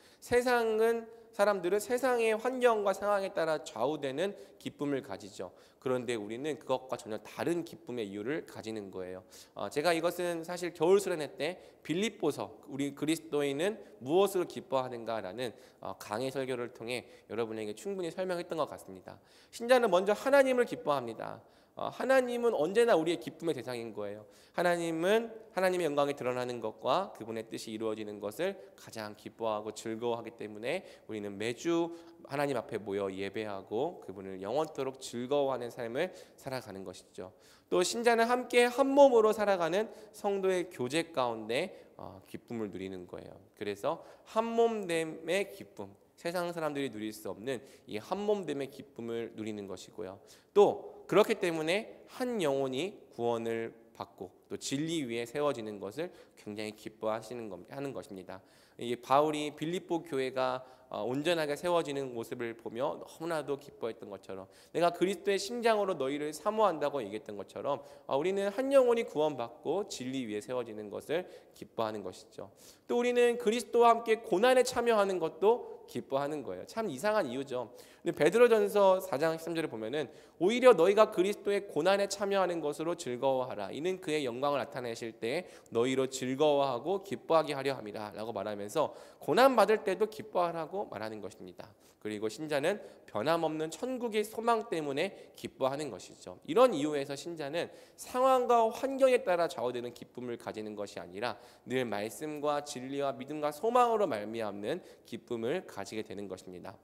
사람들은 세상의 환경과 상황에 따라 좌우되는 기쁨을 가지죠. 그런데 우리는 그것과 전혀 다른 기쁨의 이유를 가지는 거예요. 제가 이것은 사실 겨울 수련회 때 빌립보서 우리 그리스도인은 무엇으로 기뻐하는가라는 강의 설교를 통해 여러분에게 충분히 설명했던 것 같습니다. 신자는 먼저 하나님을 기뻐합니다. 하나님은 언제나 우리의 기쁨의 대상인 거예요. 하나님은 하나님의 영광이 드러나는 것과 그분의 뜻이 이루어지는 것을 가장 기뻐하고 즐거워하기 때문에 우리는 매주 하나님 앞에 모여 예배하고 그분을 영원토록 즐거워하는 삶을 살아가는 것이죠. 또 신자는 함께 한 몸으로 살아가는 성도의 교제 가운데 기쁨을 누리는 거예요. 그래서 한 몸됨의 기쁨, 세상 사람들이 누릴 수 없는 이 한 몸됨의 기쁨을 누리는 것이고요. 또 그렇기 때문에 한 영혼이 구원을 받고 또 진리 위에 세워지는 것을 굉장히 기뻐하는 것입니다. 이 바울이 빌립보 교회가 온전하게 세워지는 모습을 보며 너무나도 기뻐했던 것처럼 내가 그리스도의 심장으로 너희를 사모한다고 얘기했던 것처럼 우리는 한 영혼이 구원받고 진리 위에 세워지는 것을 기뻐하는 것이죠. 또 우리는 그리스도와 함께 고난에 참여하는 것도 기뻐하는 거예요. 참 이상한 이유죠. 근데 베드로전서 4장 13절에 보면은 오히려 너희가 그리스도의 고난에 참여하는 것으로 즐거워하라. 이는 그의 영광을 나타내실 때 너희로 즐거워하고 기뻐하게 하려 함이라 라고 말하면서 고난 받을 때도 기뻐하라고 말하는 것입니다. 그리고 신자는 변함없는 천국의 소망 때문에 기뻐하는 것이죠. 이런 이유에서 신자는 상황과 환경에 따라 좌우되는 기쁨을 가지는 것이 아니라 늘 말씀과 진리와 믿음과 소망으로 말미암는 기쁨을 가지게 되는 것입니다.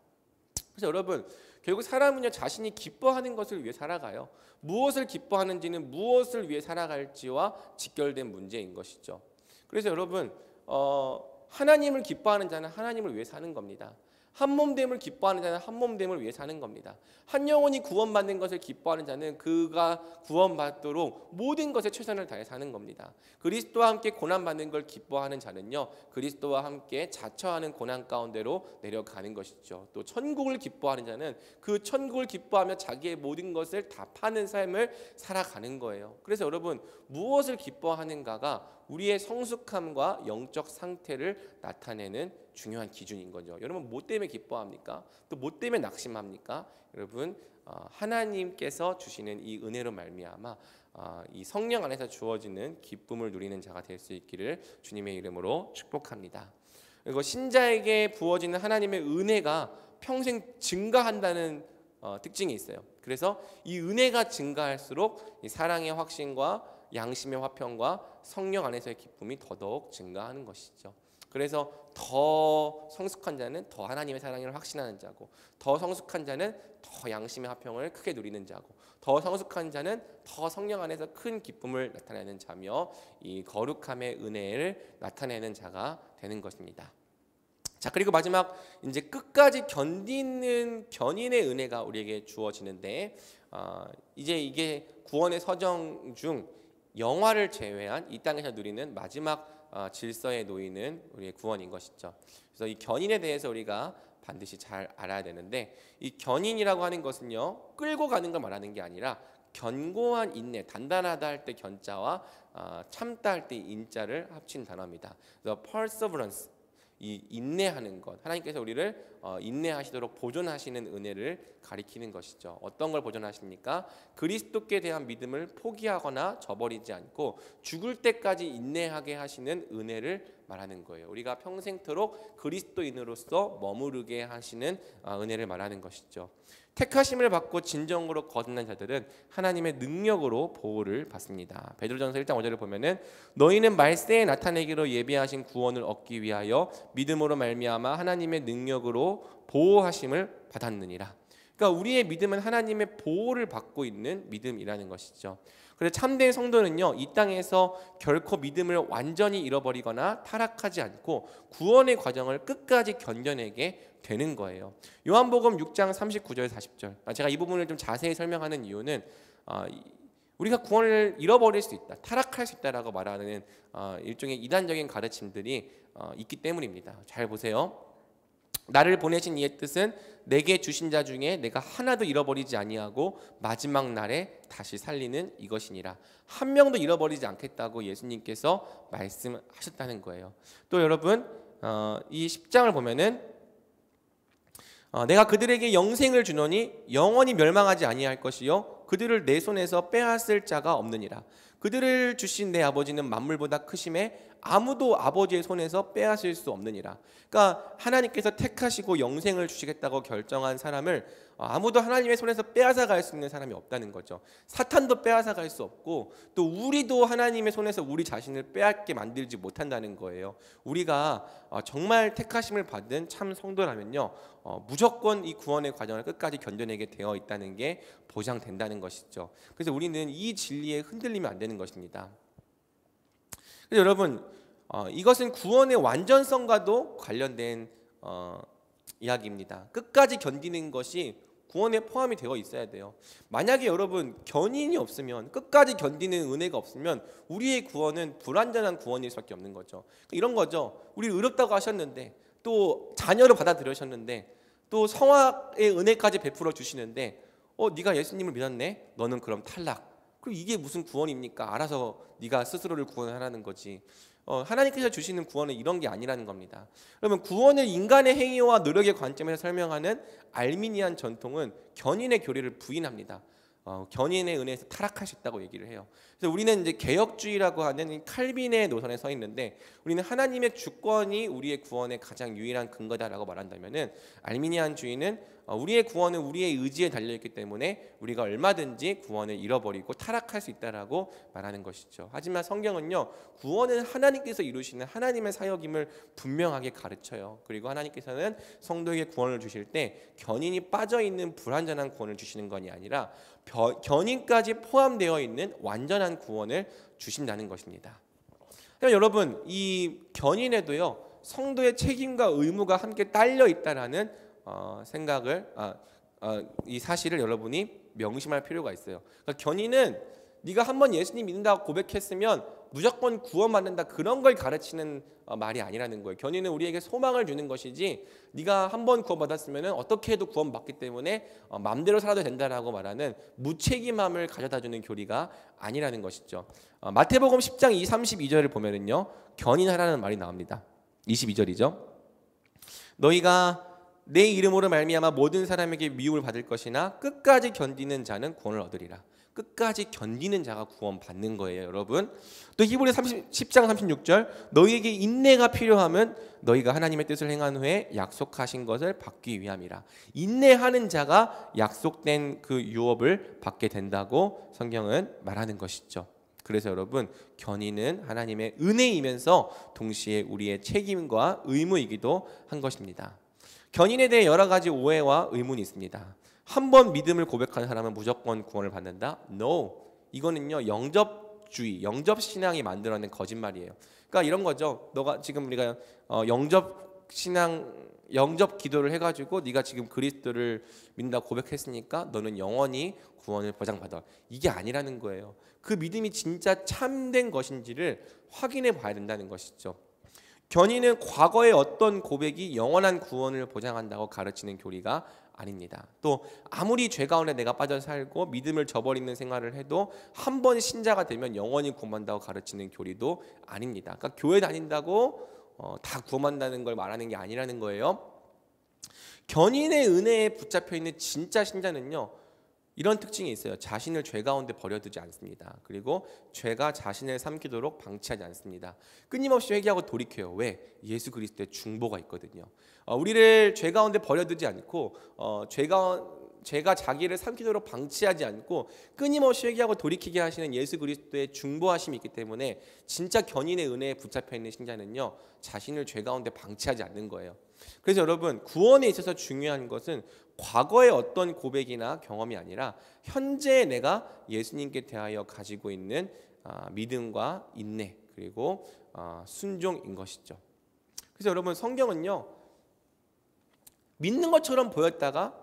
그래서 여러분, 결국 사람은요 자신이 기뻐하는 것을 위해 살아가요. 무엇을 기뻐하는지는 무엇을 위해 살아갈지와 직결된 문제인 것이죠. 그래서 여러분, 하나님을 기뻐하는 자는 하나님을 위해 사는 겁니다. 한몸됨을 기뻐하는 자는 한몸됨을 위해 사는 겁니다. 한 영혼이 구원받는 것을 기뻐하는 자는 그가 구원받도록 모든 것에 최선을 다해 사는 겁니다. 그리스도와 함께 고난받는 걸 기뻐하는 자는요 그리스도와 함께 자처하는 고난 가운데로 내려가는 것이죠. 또 천국을 기뻐하는 자는 그 천국을 기뻐하며 자기의 모든 것을 다 파는 삶을 살아가는 거예요. 그래서 여러분, 무엇을 기뻐하는가가 우리의 성숙함과 영적 상태를 나타내는 중요한 기준인 거죠. 여러분, 뭐 때문에 기뻐합니까? 또 뭐 때문에 낙심합니까? 여러분, 하나님께서 주시는 이 은혜로 말미암아 이 성령 안에서 주어지는 기쁨을 누리는 자가 될 수 있기를 주님의 이름으로 축복합니다. 그리고 신자에게 부어지는 하나님의 은혜가 평생 증가한다는 특징이 있어요. 그래서 이 은혜가 증가할수록 이 사랑의 확신과 양심의 화평과 성령 안에서의 기쁨이 더더욱 증가하는 것이죠. 그래서 더 성숙한 자는 더 하나님의 사랑을 확신하는 자고, 더 성숙한 자는 더 양심의 화평을 크게 누리는 자고, 더 성숙한 자는 더 성령 안에서 큰 기쁨을 나타내는 자며 이 거룩함의 은혜를 나타내는 자가 되는 것입니다. 자, 그리고 마지막 이제 끝까지 견디는 견인의 은혜가 우리에게 주어지는데 이제 이게 구원의 서정 중 영화를 제외한 이 땅에서 누리는 마지막 질서에 놓이는 우리의 구원인 것이죠. 그래서 이 견인에 대해서 우리가 반드시 잘 알아야 되는데, 이 견인이라고 하는 것은요, 끌고 가는 걸 말하는 게 아니라 견고한 인내, 단단하다 할 때 견자와 참다 할 때 인자를 합친 단어입니다. 그래서 perseverance, 이 인내하는 것, 하나님께서 우리를 인내하시도록 보존하시는 은혜를 가리키는 것이죠. 어떤 걸 보존하십니까? 그리스도께 대한 믿음을 포기하거나 저버리지 않고 죽을 때까지 인내하게 하시는 은혜를 말하는 거예요. 우리가 평생토록 그리스도인으로서 머무르게 하시는 은혜를 말하는 것이죠. 택하심을 받고 진정으로 거듭난 자들은 하나님의 능력으로 보호를 받습니다. 베드로전서 1장 5절을 보면은 너희는 말세에 나타내기로 예비하신 구원을 얻기 위하여 믿음으로 말미암아 하나님의 능력으로 보호하심을 받았느니라. 그러니까 우리의 믿음은 하나님의 보호를 받고 있는 믿음이라는 것이죠. 그래서 참된 성도는요, 이 땅에서 결코 믿음을 완전히 잃어버리거나 타락하지 않고 구원의 과정을 끝까지 견뎌내게 되는 거예요. 요한복음 6장 39절 40절. 제가 이 부분을 좀 자세히 설명하는 이유는 우리가 구원을 잃어버릴 수 있다, 타락할 수 있다라고 말하는 일종의 이단적인 가르침들이 있기 때문입니다. 잘 보세요. 나를 보내신 이의 뜻은 내게 주신 자 중에 내가 하나도 잃어버리지 아니하고 마지막 날에 다시 살리는 이것이니라. 한 명도 잃어버리지 않겠다고 예수님께서 말씀하셨다는 거예요. 또 여러분, 이 10장을 보면은 내가 그들에게 영생을 주노니 영원히 멸망하지 아니할 것이요 그들을 내 손에서 빼앗을 자가 없느니라. 그들을 주신 내 아버지는 만물보다 크심에 아무도 아버지의 손에서 빼앗을 수 없느니라. 그러니까 하나님께서 택하시고 영생을 주시겠다고 결정한 사람을 아무도 하나님의 손에서 빼앗아갈 수 있는 사람이 없다는 거죠. 사탄도 빼앗아갈 수 없고 또 우리도 하나님의 손에서 우리 자신을 빼앗게 만들지 못한다는 거예요. 우리가 정말 택하심을 받은 참 성도라면요, 무조건 이 구원의 과정을 끝까지 견뎌내게 되어 있다는 게 보장된다는 것이죠. 그래서 우리는 이 진리에 흔들리면 안 되는 것입니다. 그래서 여러분, 이것은 구원의 완전성과도 관련된 이야기입니다. 끝까지 견디는 것이 구원에 포함이 되어 있어야 돼요. 만약에 여러분 견인이 없으면, 끝까지 견디는 은혜가 없으면 우리의 구원은 불완전한 구원일 수밖에 없는 거죠. 이런 거죠. 우리 의롭다고 하셨는데, 또 자녀로 받아들여셨는데, 또 성화의 은혜까지 베풀어 주시는데 네가 예수님을 믿었네? 너는 그럼 탈락. 그럼 이게 무슨 구원입니까? 알아서 네가 스스로를 구원하라는 거지. 하나님께서 주시는 구원은 이런 게 아니라는 겁니다. 그러면 구원을 인간의 행위와 노력의 관점에서 설명하는 알미니안 전통은 견인의 교리를 부인합니다. 견인의 은혜에서 타락할 수 있다고 얘기를 해요. 그래서 우리는 이제 개혁주의라고 하는 칼빈의 노선에 서 있는데, 우리는 하나님의 주권이 우리의 구원의 가장 유일한 근거다라고 말한다면은, 알미니안주의는 우리의 구원은 우리의 의지에 달려있기 때문에 우리가 얼마든지 구원을 잃어버리고 타락할 수 있다라고 말하는 것이죠. 하지만 성경은요, 구원은 하나님께서 이루시는 하나님의 사역임을 분명하게 가르쳐요. 그리고 하나님께서는 성도에게 구원을 주실 때 견인이 빠져있는 불완전한 구원을 주시는 것이 아니라 견인까지 포함되어 있는 완전한 구원을 주신다는 것입니다. 그러니까 여러분, 이 견인에도요, 성도의 책임과 의무가 함께 딸려 있다라는 생각을, 이 사실을 여러분이 명심할 필요가 있어요. 그러니까 견인은 네가 한번 예수님 믿는다고 고백했으면 무조건 구원받는다, 그런 걸 가르치는 말이 아니라는 거예요. 견인은 우리에게 소망을 주는 것이지, 네가 한번 구원받았으면 어떻게 해도 구원받기 때문에 마음대로 살아도 된다라고 말하는 무책임함을 가져다주는 교리가 아니라는 것이죠. 마태복음 10장 32절을 보면은요, 견인하라는 말이 나옵니다. 22절이죠. 너희가 내 이름으로 말미암아 모든 사람에게 미움을 받을 것이나 끝까지 견디는 자는 구원을 얻으리라. 끝까지 견디는 자가 구원받는 거예요, 여러분. 또 히브리서 10장 36절, 너희에게 인내가 필요하면 너희가 하나님의 뜻을 행한 후에 약속하신 것을 받기 위함이라. 인내하는 자가 약속된 그 유업을 받게 된다고 성경은 말하는 것이죠. 그래서 여러분, 견인은 하나님의 은혜이면서 동시에 우리의 책임과 의무이기도 한 것입니다. 견인에 대해 여러 가지 오해와 의문이 있습니다. 한 번 믿음을 고백하는 사람은 무조건 구원을 받는다? No. 이거는요, 영접주의, 영접신앙이 만들어낸 거짓말이에요. 그러니까 이런 거죠. 너가 지금 우리가 영접 신앙 영접 기도를 해가지고 네가 지금 그리스도를 믿는다 고백했으니까 너는 영원히 구원을 보장받아. 이게 아니라는 거예요. 그 믿음이 진짜 참된 것인지를 확인해 봐야 된다는 것이죠. 견인은 과거의 어떤 고백이 영원한 구원을 보장한다고 가르치는 교리가 아닙니다. 또 아무리 죄 가운데 내가 빠져 살고 믿음을 저버리는 생활을 해도 한 번 신자가 되면 영원히 구원받는다고 가르치는 교리도 아닙니다. 그러니까 교회 다닌다고 다 구원받는다는 걸 말하는 게 아니라는 거예요. 견인의 은혜에 붙잡혀 있는 진짜 신자는요, 이런 특징이 있어요. 자신을 죄 가운데 버려두지 않습니다. 그리고 죄가 자신을 삼키도록 방치하지 않습니다. 끊임없이 회개하고 돌이켜요. 왜? 예수 그리스도의 중보가 있거든요. 우리를 죄 가운데 버려두지 않고 죄가 자기를 삼키도록 방치하지 않고 끊임없이 회개하고 돌이키게 하시는 예수 그리스도의 중보하심이 있기 때문에 진짜 견인의 은혜에 붙잡혀 있는 신자는요, 자신을 죄 가운데 방치하지 않는 거예요. 그래서 여러분, 구원에 있어서 중요한 것은 과거의 어떤 고백이나 경험이 아니라 현재 내가 예수님께 대하여 가지고 있는 믿음과 인내, 그리고 순종인 것이죠. 그래서 여러분, 성경은요, 믿는 것처럼 보였다가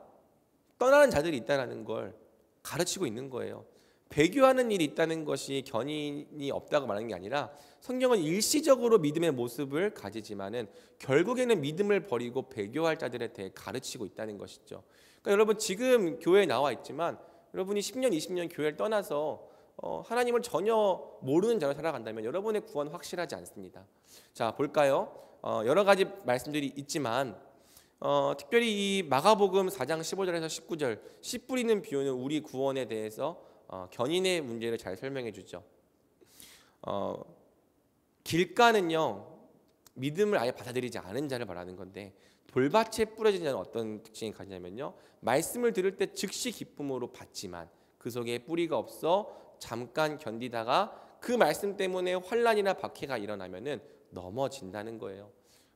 떠나는 자들이 있다는 걸 가르치고 있는 거예요. 배교하는 일이 있다는 것이 견인이 없다고 말하는 게 아니라 성경은 일시적으로 믿음의 모습을 가지지만은 결국에는 믿음을 버리고 배교할 자들에 대해 가르치고 있다는 것이죠. 그러니까 여러분, 지금 교회에 나와 있지만 여러분이 10년, 20년 교회를 떠나서 하나님을 전혀 모르는 자로 살아간다면 여러분의 구원 확실하지 않습니다. 자, 볼까요? 여러 가지 말씀들이 있지만 특별히 이 마가복음 4장 15절에서 19절 씨 뿌리는 비유는 우리 구원에 대해서 견인의 문제를 잘 설명해 주죠. 길가는요, 믿음을 아예 받아들이지 않은 자를 말하는 건데, 돌밭에 뿌려진 자는 어떤 특징이 가지냐면요, 말씀을 들을 때 즉시 기쁨으로 받지만 그 속에 뿌리가 없어 잠깐 견디다가 그 말씀 때문에 환난이나 박해가 일어나면은 넘어진다는 거예요.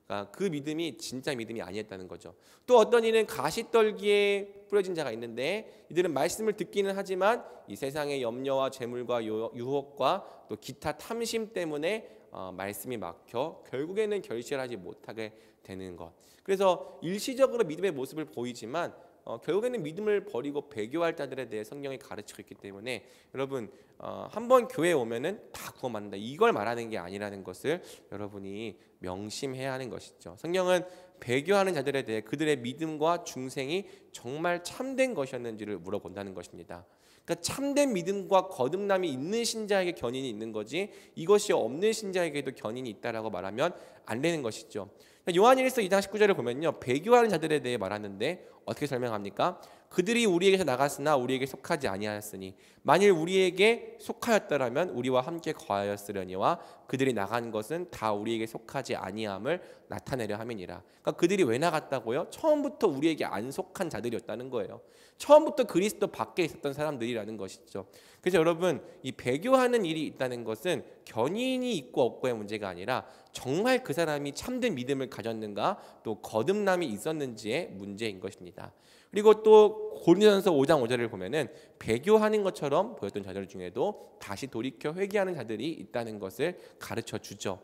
그러니까 그 믿음이 진짜 믿음이 아니었다는 거죠. 또 어떤 이는 가시떨기에 뿌려진 자가 있는데, 이들은 말씀을 듣기는 하지만 이 세상의 염려와 재물과 유혹과 또 기타 탐심 때문에 말씀이 막혀 결국에는 결실하지 못하게 되는 것. 그래서 일시적으로 믿음의 모습을 보이지만 결국에는 믿음을 버리고 배교할 자들에 대해 성경이 가르치고 있기 때문에 여러분, 한번 교회에 오면은 다 구원받는다, 이걸 말하는 게 아니라는 것을 여러분이 명심해야 하는 것이죠. 성경은 배교하는 자들에 대해 그들의 믿음과 중생이 정말 참된 것이었는지를 물어본다는 것입니다. 그러니까 참된 믿음과 거듭남이 있는 신자에게 견인이 있는 거지, 이것이 없는 신자에게도 견인이 있다라고 말하면 안 되는 것이죠. 요한일서 2장 19절을 보면요, 배교하는 자들에 대해 말하는데 어떻게 설명합니까? 그들이 우리에게서 나갔으나 우리에게 속하지 아니하였으니 만일 우리에게 속하였더라면 우리와 함께 거하였으려니와 그들이 나간 것은 다 우리에게 속하지 아니함을 나타내려 함이니라. 그러니까 그들이 왜 나갔다고요? 처음부터 우리에게 안 속한 자들이었다는 거예요. 처음부터 그리스도 밖에 있었던 사람들이라는 것이죠. 그래서 여러분, 이 배교하는 일이 있다는 것은 견인이 있고 없고의 문제가 아니라 정말 그 사람이 참된 믿음을 가졌는가, 또 거듭남이 있었는지의 문제인 것입니다. 그리고 또 고린도전서 5장 5절을 보면은 배교하는 것처럼 보였던 자들 중에도 다시 돌이켜 회개하는 자들이 있다는 것을 가르쳐 주죠.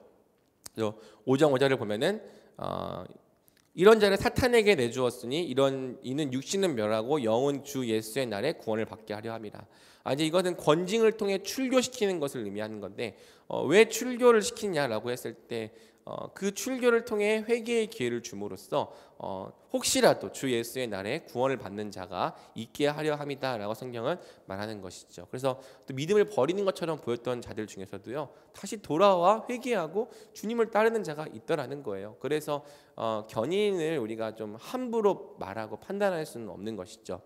그래서 5장 5절을 보면은 이런 자를 사탄에게 내주었으니 이는 육신은 멸하고 영은 주 예수의 날에 구원을 받게 하려 함이라. 이제 이것은 권징을 통해 출교시키는 것을 의미하는 건데, 왜 출교를 시키냐라고 했을 때 그 출교를 통해 회개의 기회를 줌으로써 혹시라도 주 예수의 날에 구원을 받는 자가 있게 하려 함이다라고 성경은 말하는 것이죠. 그래서 또 믿음을 버리는 것처럼 보였던 자들 중에서도요, 다시 돌아와 회개하고 주님을 따르는 자가 있더라는 거예요. 그래서 견인을 우리가 좀 함부로 말하고 판단할 수는 없는 것이죠.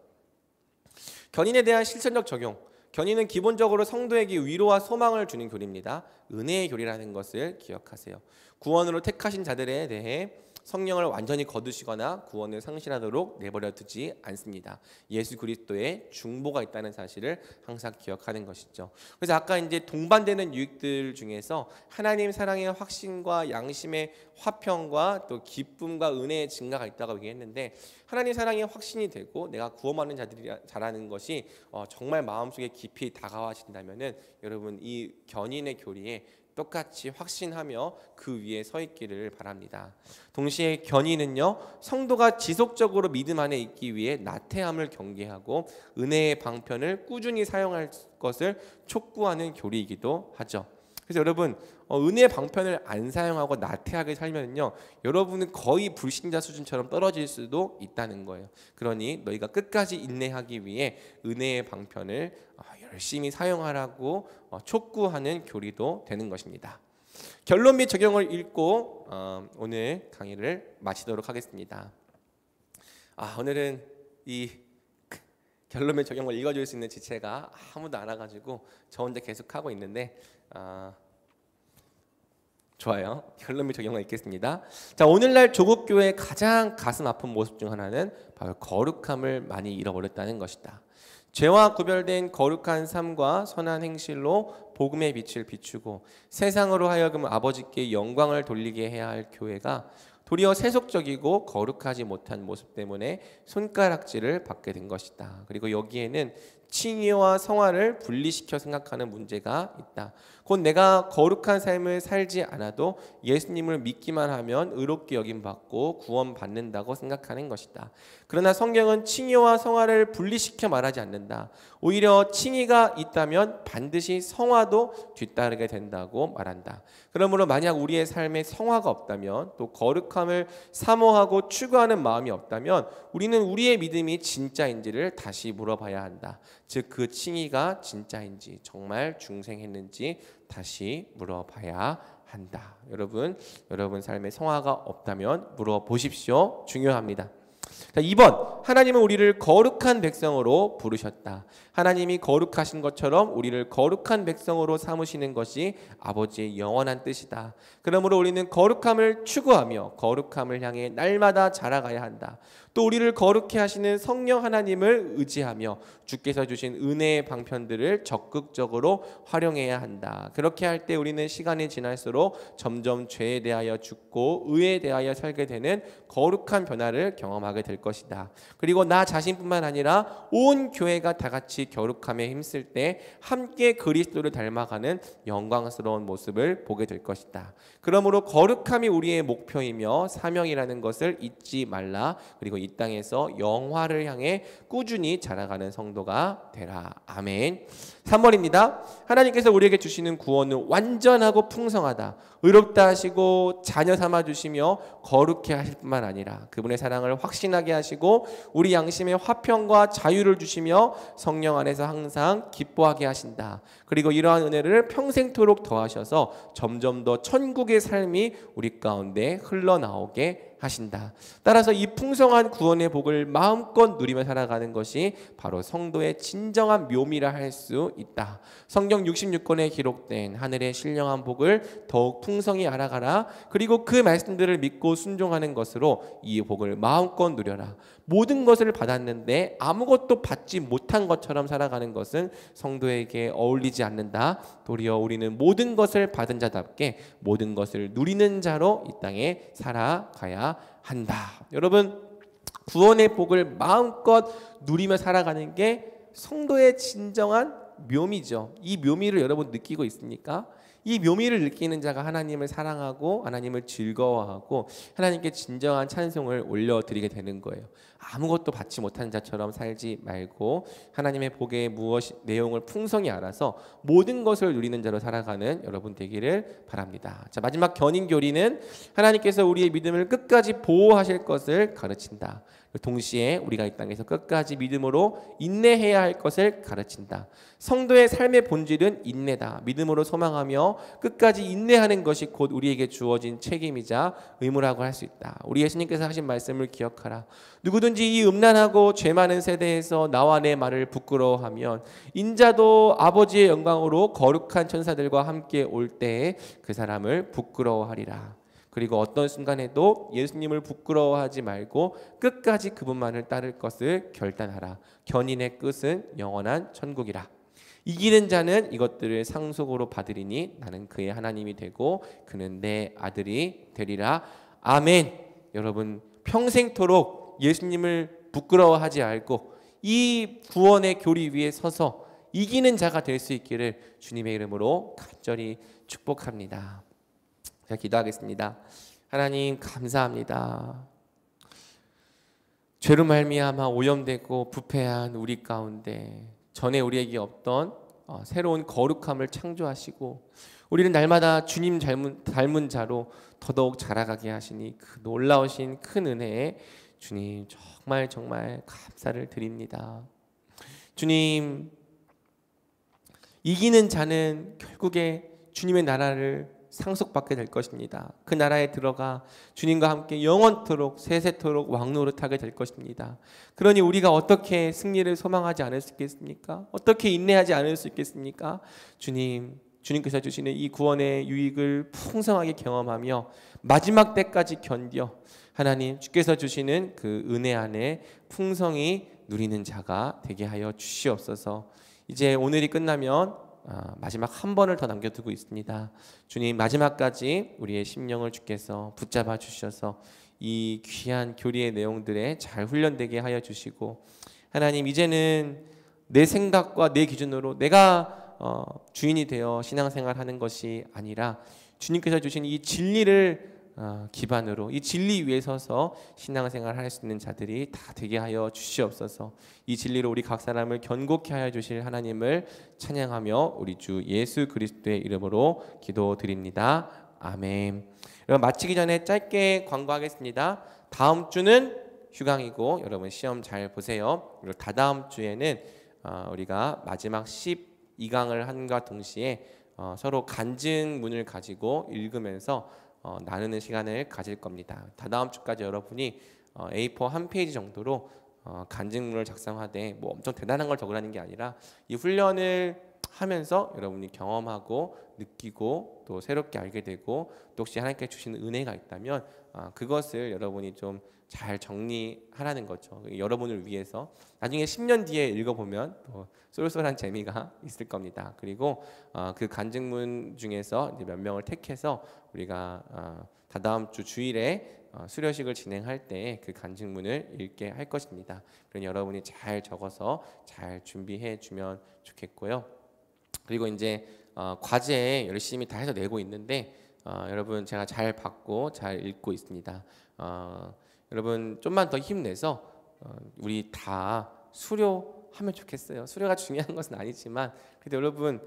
견인에 대한 실천적 적용. 견인은 기본적으로 성도에게 위로와 소망을 주는 교리입니다. 은혜의 교리라는 것을 기억하세요. 구원으로 택하신 자들에 대해 성령을 완전히 거두시거나 구원을 상실하도록 내버려 두지 않습니다. 예수 그리스도의 중보가 있다는 사실을 항상 기억하는 것이죠. 그래서 아까 이제 동반되는 유익들 중에서 하나님 사랑의 확신과 양심의 화평과 또 기쁨과 은혜의 증가가 있다고 얘기했는데, 하나님 사랑의 확신이 되고 내가 구원받는 자라는 것이 정말 마음속에 깊이 다가와진다면은 여러분, 이 견인의 교리에 똑같이 확신하며 그 위에 서 있기를 바랍니다. 동시에 견인은요, 성도가 지속적으로 믿음 안에 있기 위해 나태함을 경계하고 은혜의 방편을 꾸준히 사용할 것을 촉구하는 교리이기도 하죠. 그래서 여러분, 은혜의 방편을 안 사용하고 나태하게 살면요, 여러분은 거의 불신자 수준처럼 떨어질 수도 있다는 거예요. 그러니 너희가 끝까지 인내하기 위해 은혜의 방편을 열심히 사용하라고 촉구하는 교리도 되는 것입니다. 결론 및 적용을 읽고 오늘 강의를 마치도록 하겠습니다. 오늘은 이 결론 및 적용을 읽어줄 수 있는 지체가 아무도 안 와가지고 저 혼자 계속 하고 있는데 좋아요. 결론 및 적용을 읽겠습니다. 자, 오늘날 조국 교회의 가장 가슴 아픈 모습 중 하나는 바로 거룩함을 많이 잃어버렸다는 것이다. 죄와 구별된 거룩한 삶과 선한 행실로 복음의 빛을 비추고 세상으로 하여금 아버지께 영광을 돌리게 해야 할 교회가 도리어 세속적이고 거룩하지 못한 모습 때문에 손가락질을 받게 된 것이다. 그리고 여기에는 칭의와 성화를 분리시켜 생각하는 문제가 있다. 곧 내가 거룩한 삶을 살지 않아도 예수님을 믿기만 하면 의롭게 여김받고 구원받는다고 생각하는 것이다. 그러나 성경은 칭의와 성화를 분리시켜 말하지 않는다. 오히려 칭의가 있다면 반드시 성화도 뒤따르게 된다고 말한다. 그러므로 만약 우리의 삶에 성화가 없다면, 또 거룩함을 사모하고 추구하는 마음이 없다면 우리는 우리의 믿음이 진짜인지를 다시 물어봐야 한다. 즉 그 칭의가 진짜인지, 정말 중생했는지 다시 물어봐야 한다. 여러분 삶에 성화가 없다면 물어보십시오. 중요합니다. 자, 2번, 하나님은 우리를 거룩한 백성으로 부르셨다. 하나님이 거룩하신 것처럼 우리를 거룩한 백성으로 삼으시는 것이 아버지의 영원한 뜻이다. 그러므로 우리는 거룩함을 추구하며 거룩함을 향해 날마다 자라가야 한다. 또 우리를 거룩해 하시는 성령 하나님을 의지하며 주께서 주신 은혜의 방편들을 적극적으로 활용해야 한다. 그렇게 할 때 우리는 시간이 지날수록 점점 죄에 대하여 죽고 의에 대하여 살게 되는 거룩한 변화를 경험하게 될 것이다. 그리고 나 자신뿐만 아니라 온 교회가 다 같이 거룩함에 힘쓸 때 함께 그리스도를 닮아가는 영광스러운 모습을 보게 될 것이다. 그러므로 거룩함이 우리의 목표이며 사명이라는 것을 잊지 말라. 그리고 이 땅에서 영화를 향해 꾸준히 자라가는 성도가 되라. 아멘. 3번입니다. 하나님께서 우리에게 주시는 구원은 완전하고 풍성하다. 의롭다 하시고 자녀 삼아 주시며 거룩해 하실 뿐만 아니라 그분의 사랑을 확신하게 하시고 우리 양심의 화평과 자유를 주시며 성령 안에서 항상 기뻐하게 하신다. 그리고 이러한 은혜를 평생토록 더하셔서 점점 더 천국의 삶이 우리 가운데 흘러나오게 하신다. 따라서 이 풍성한 구원의 복을 마음껏 누리며 살아가는 것이 바로 성도의 진정한 묘미라 할 수 있다. 성경 66권에 기록된 하늘의 신령한 복을 더욱 풍성히 알아가라. 그리고 그 말씀들을 믿고 순종하는 것으로 이 복을 마음껏 누려라. 모든 것을 받았는데 아무것도 받지 못한 것처럼 살아가는 것은 성도에게 어울리지 않는다. 도리어 우리는 모든 것을 받은 자답게 모든 것을 누리는 자로 이 땅에 살아가야 한다. 여러분, 구원의 복을 마음껏 누리며 살아가는 게 성도의 진정한 묘미죠. 이 묘미를 여러분 느끼고 있습니까? 이 묘미를 느끼는 자가 하나님을 사랑하고 하나님을 즐거워하고 하나님께 진정한 찬송을 올려드리게 되는 거예요. 아무것도 받지 못한 자처럼 살지 말고 하나님의 복의 내용을 풍성히 알아서 모든 것을 누리는 자로 살아가는 여러분 되기를 바랍니다. 자, 마지막 견인 교리는 하나님께서 우리의 믿음을 끝까지 보호하실 것을 가르친다. 동시에 우리가 이 땅에서 끝까지 믿음으로 인내해야 할 것을 가르친다. 성도의 삶의 본질은 인내다. 믿음으로 소망하며 끝까지 인내하는 것이 곧 우리에게 주어진 책임이자 의무라고 할 수 있다. 우리 예수님께서 하신 말씀을 기억하라. 누구든지 이 음란하고 죄 많은 세대에서 나와 내 말을 부끄러워하면 인자도 아버지의 영광으로 거룩한 천사들과 함께 올 때에 그 사람을 부끄러워하리라. 그리고 어떤 순간에도 예수님을 부끄러워하지 말고 끝까지 그분만을 따를 것을 결단하라. 견인의 끝은 영원한 천국이라. 이기는 자는 이것들을 상속으로 받으리니 나는 그의 하나님이 되고 그는 내 아들이 되리라. 아멘. 여러분, 평생토록 예수님을 부끄러워하지 말고 이 구원의 교리 위에 서서 이기는 자가 될 수 있기를 주님의 이름으로 간절히 축복합니다. 제가 기도하겠습니다. 하나님 감사합니다. 죄로 말미암아 오염되고 부패한 우리 가운데 전에 우리에게 없던 새로운 거룩함을 창조하시고 우리는 날마다 주님 닮은 자로 더더욱 자라가게 하시니 그 놀라우신 큰 은혜에 주님 정말 정말 감사를 드립니다. 주님, 이기는 자는 결국에 주님의 나라를 상속받게 될 것입니다. 그 나라에 들어가 주님과 함께 영원토록 세세토록 왕노릇하게 될 것입니다. 그러니 우리가 어떻게 승리를 소망하지 않을 수 있겠습니까? 어떻게 인내하지 않을 수 있겠습니까? 주님께서 주시는 이 구원의 유익을 풍성하게 경험하며 마지막 때까지 견뎌 하나님 주께서 주시는 그 은혜 안에 풍성히 누리는 자가 되게 하여 주시옵소서. 이제 오늘이 끝나면 마지막 한 번을 더 남겨두고 있습니다. 주님, 마지막까지 우리의 심령을 주께서 붙잡아 주셔서 이 귀한 교리의 내용들에 잘 훈련되게 하여 주시고, 하나님 이제는 내 생각과 내 기준으로 내가 주인이 되어 신앙생활하는 것이 아니라 주님께서 주신 이 진리를 기반으로 이 진리 위에 서서 신앙생활을 할 수 있는 자들이 다 되게 하여 주시옵소서. 이 진리로 우리 각 사람을 견고케 하여 주실 하나님을 찬양하며 우리 주 예수 그리스도의 이름으로 기도드립니다. 아멘. 여러분, 마치기 전에 짧게 광고하겠습니다. 다음 주는 휴강이고 여러분 시험 잘 보세요. 그리고 다다음 주에는 우리가 마지막 12강을 한과 동시에 서로 간증문을 가지고 읽으면서 나누는 시간을 가질 겁니다. 다다음 주까지 여러분이 A4 한 페이지 정도로 간증문을 작성하되 뭐 엄청 대단한 걸 적으라는 게 아니라 이 훈련을 하면서 여러분이 경험하고 느끼고 또 새롭게 알게 되고 또 혹시 하나님께 주시는 은혜가 있다면 그것을 여러분이 좀 잘 정리하라는 거죠. 여러분을 위해서 나중에 10년 뒤에 읽어보면 또 쏠쏠한 재미가 있을 겁니다. 그리고 그 간증문 중에서 이제 몇 명을 택해서 우리가 다다음 주 주일에 수료식을 진행할 때 그 간증문을 읽게 할 것입니다. 그러니 여러분이 잘 적어서 잘 준비해 주면 좋겠고요. 그리고 이제 과제 열심히 다 해서 내고 있는데 여러분 제가 잘 받고 잘 읽고 있습니다. 여러분 좀만 더 힘내서 우리 다 수료하면 좋겠어요. 수료가 중요한 것은 아니지만 그래도 여러분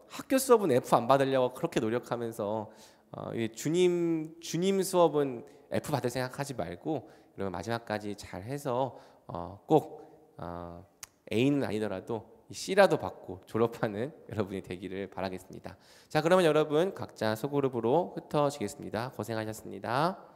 학교 수업은 F 안 받으려고 그렇게 노력하면서 주님 수업은 F 받을 생각하지 말고 여러분 마지막까지 잘 해서 꼭 A는 아니더라도 C라도 받고 졸업하는 여러분이 되기를 바라겠습니다. 자, 그러면 여러분 각자 소그룹으로 흩어지겠습니다. 고생하셨습니다.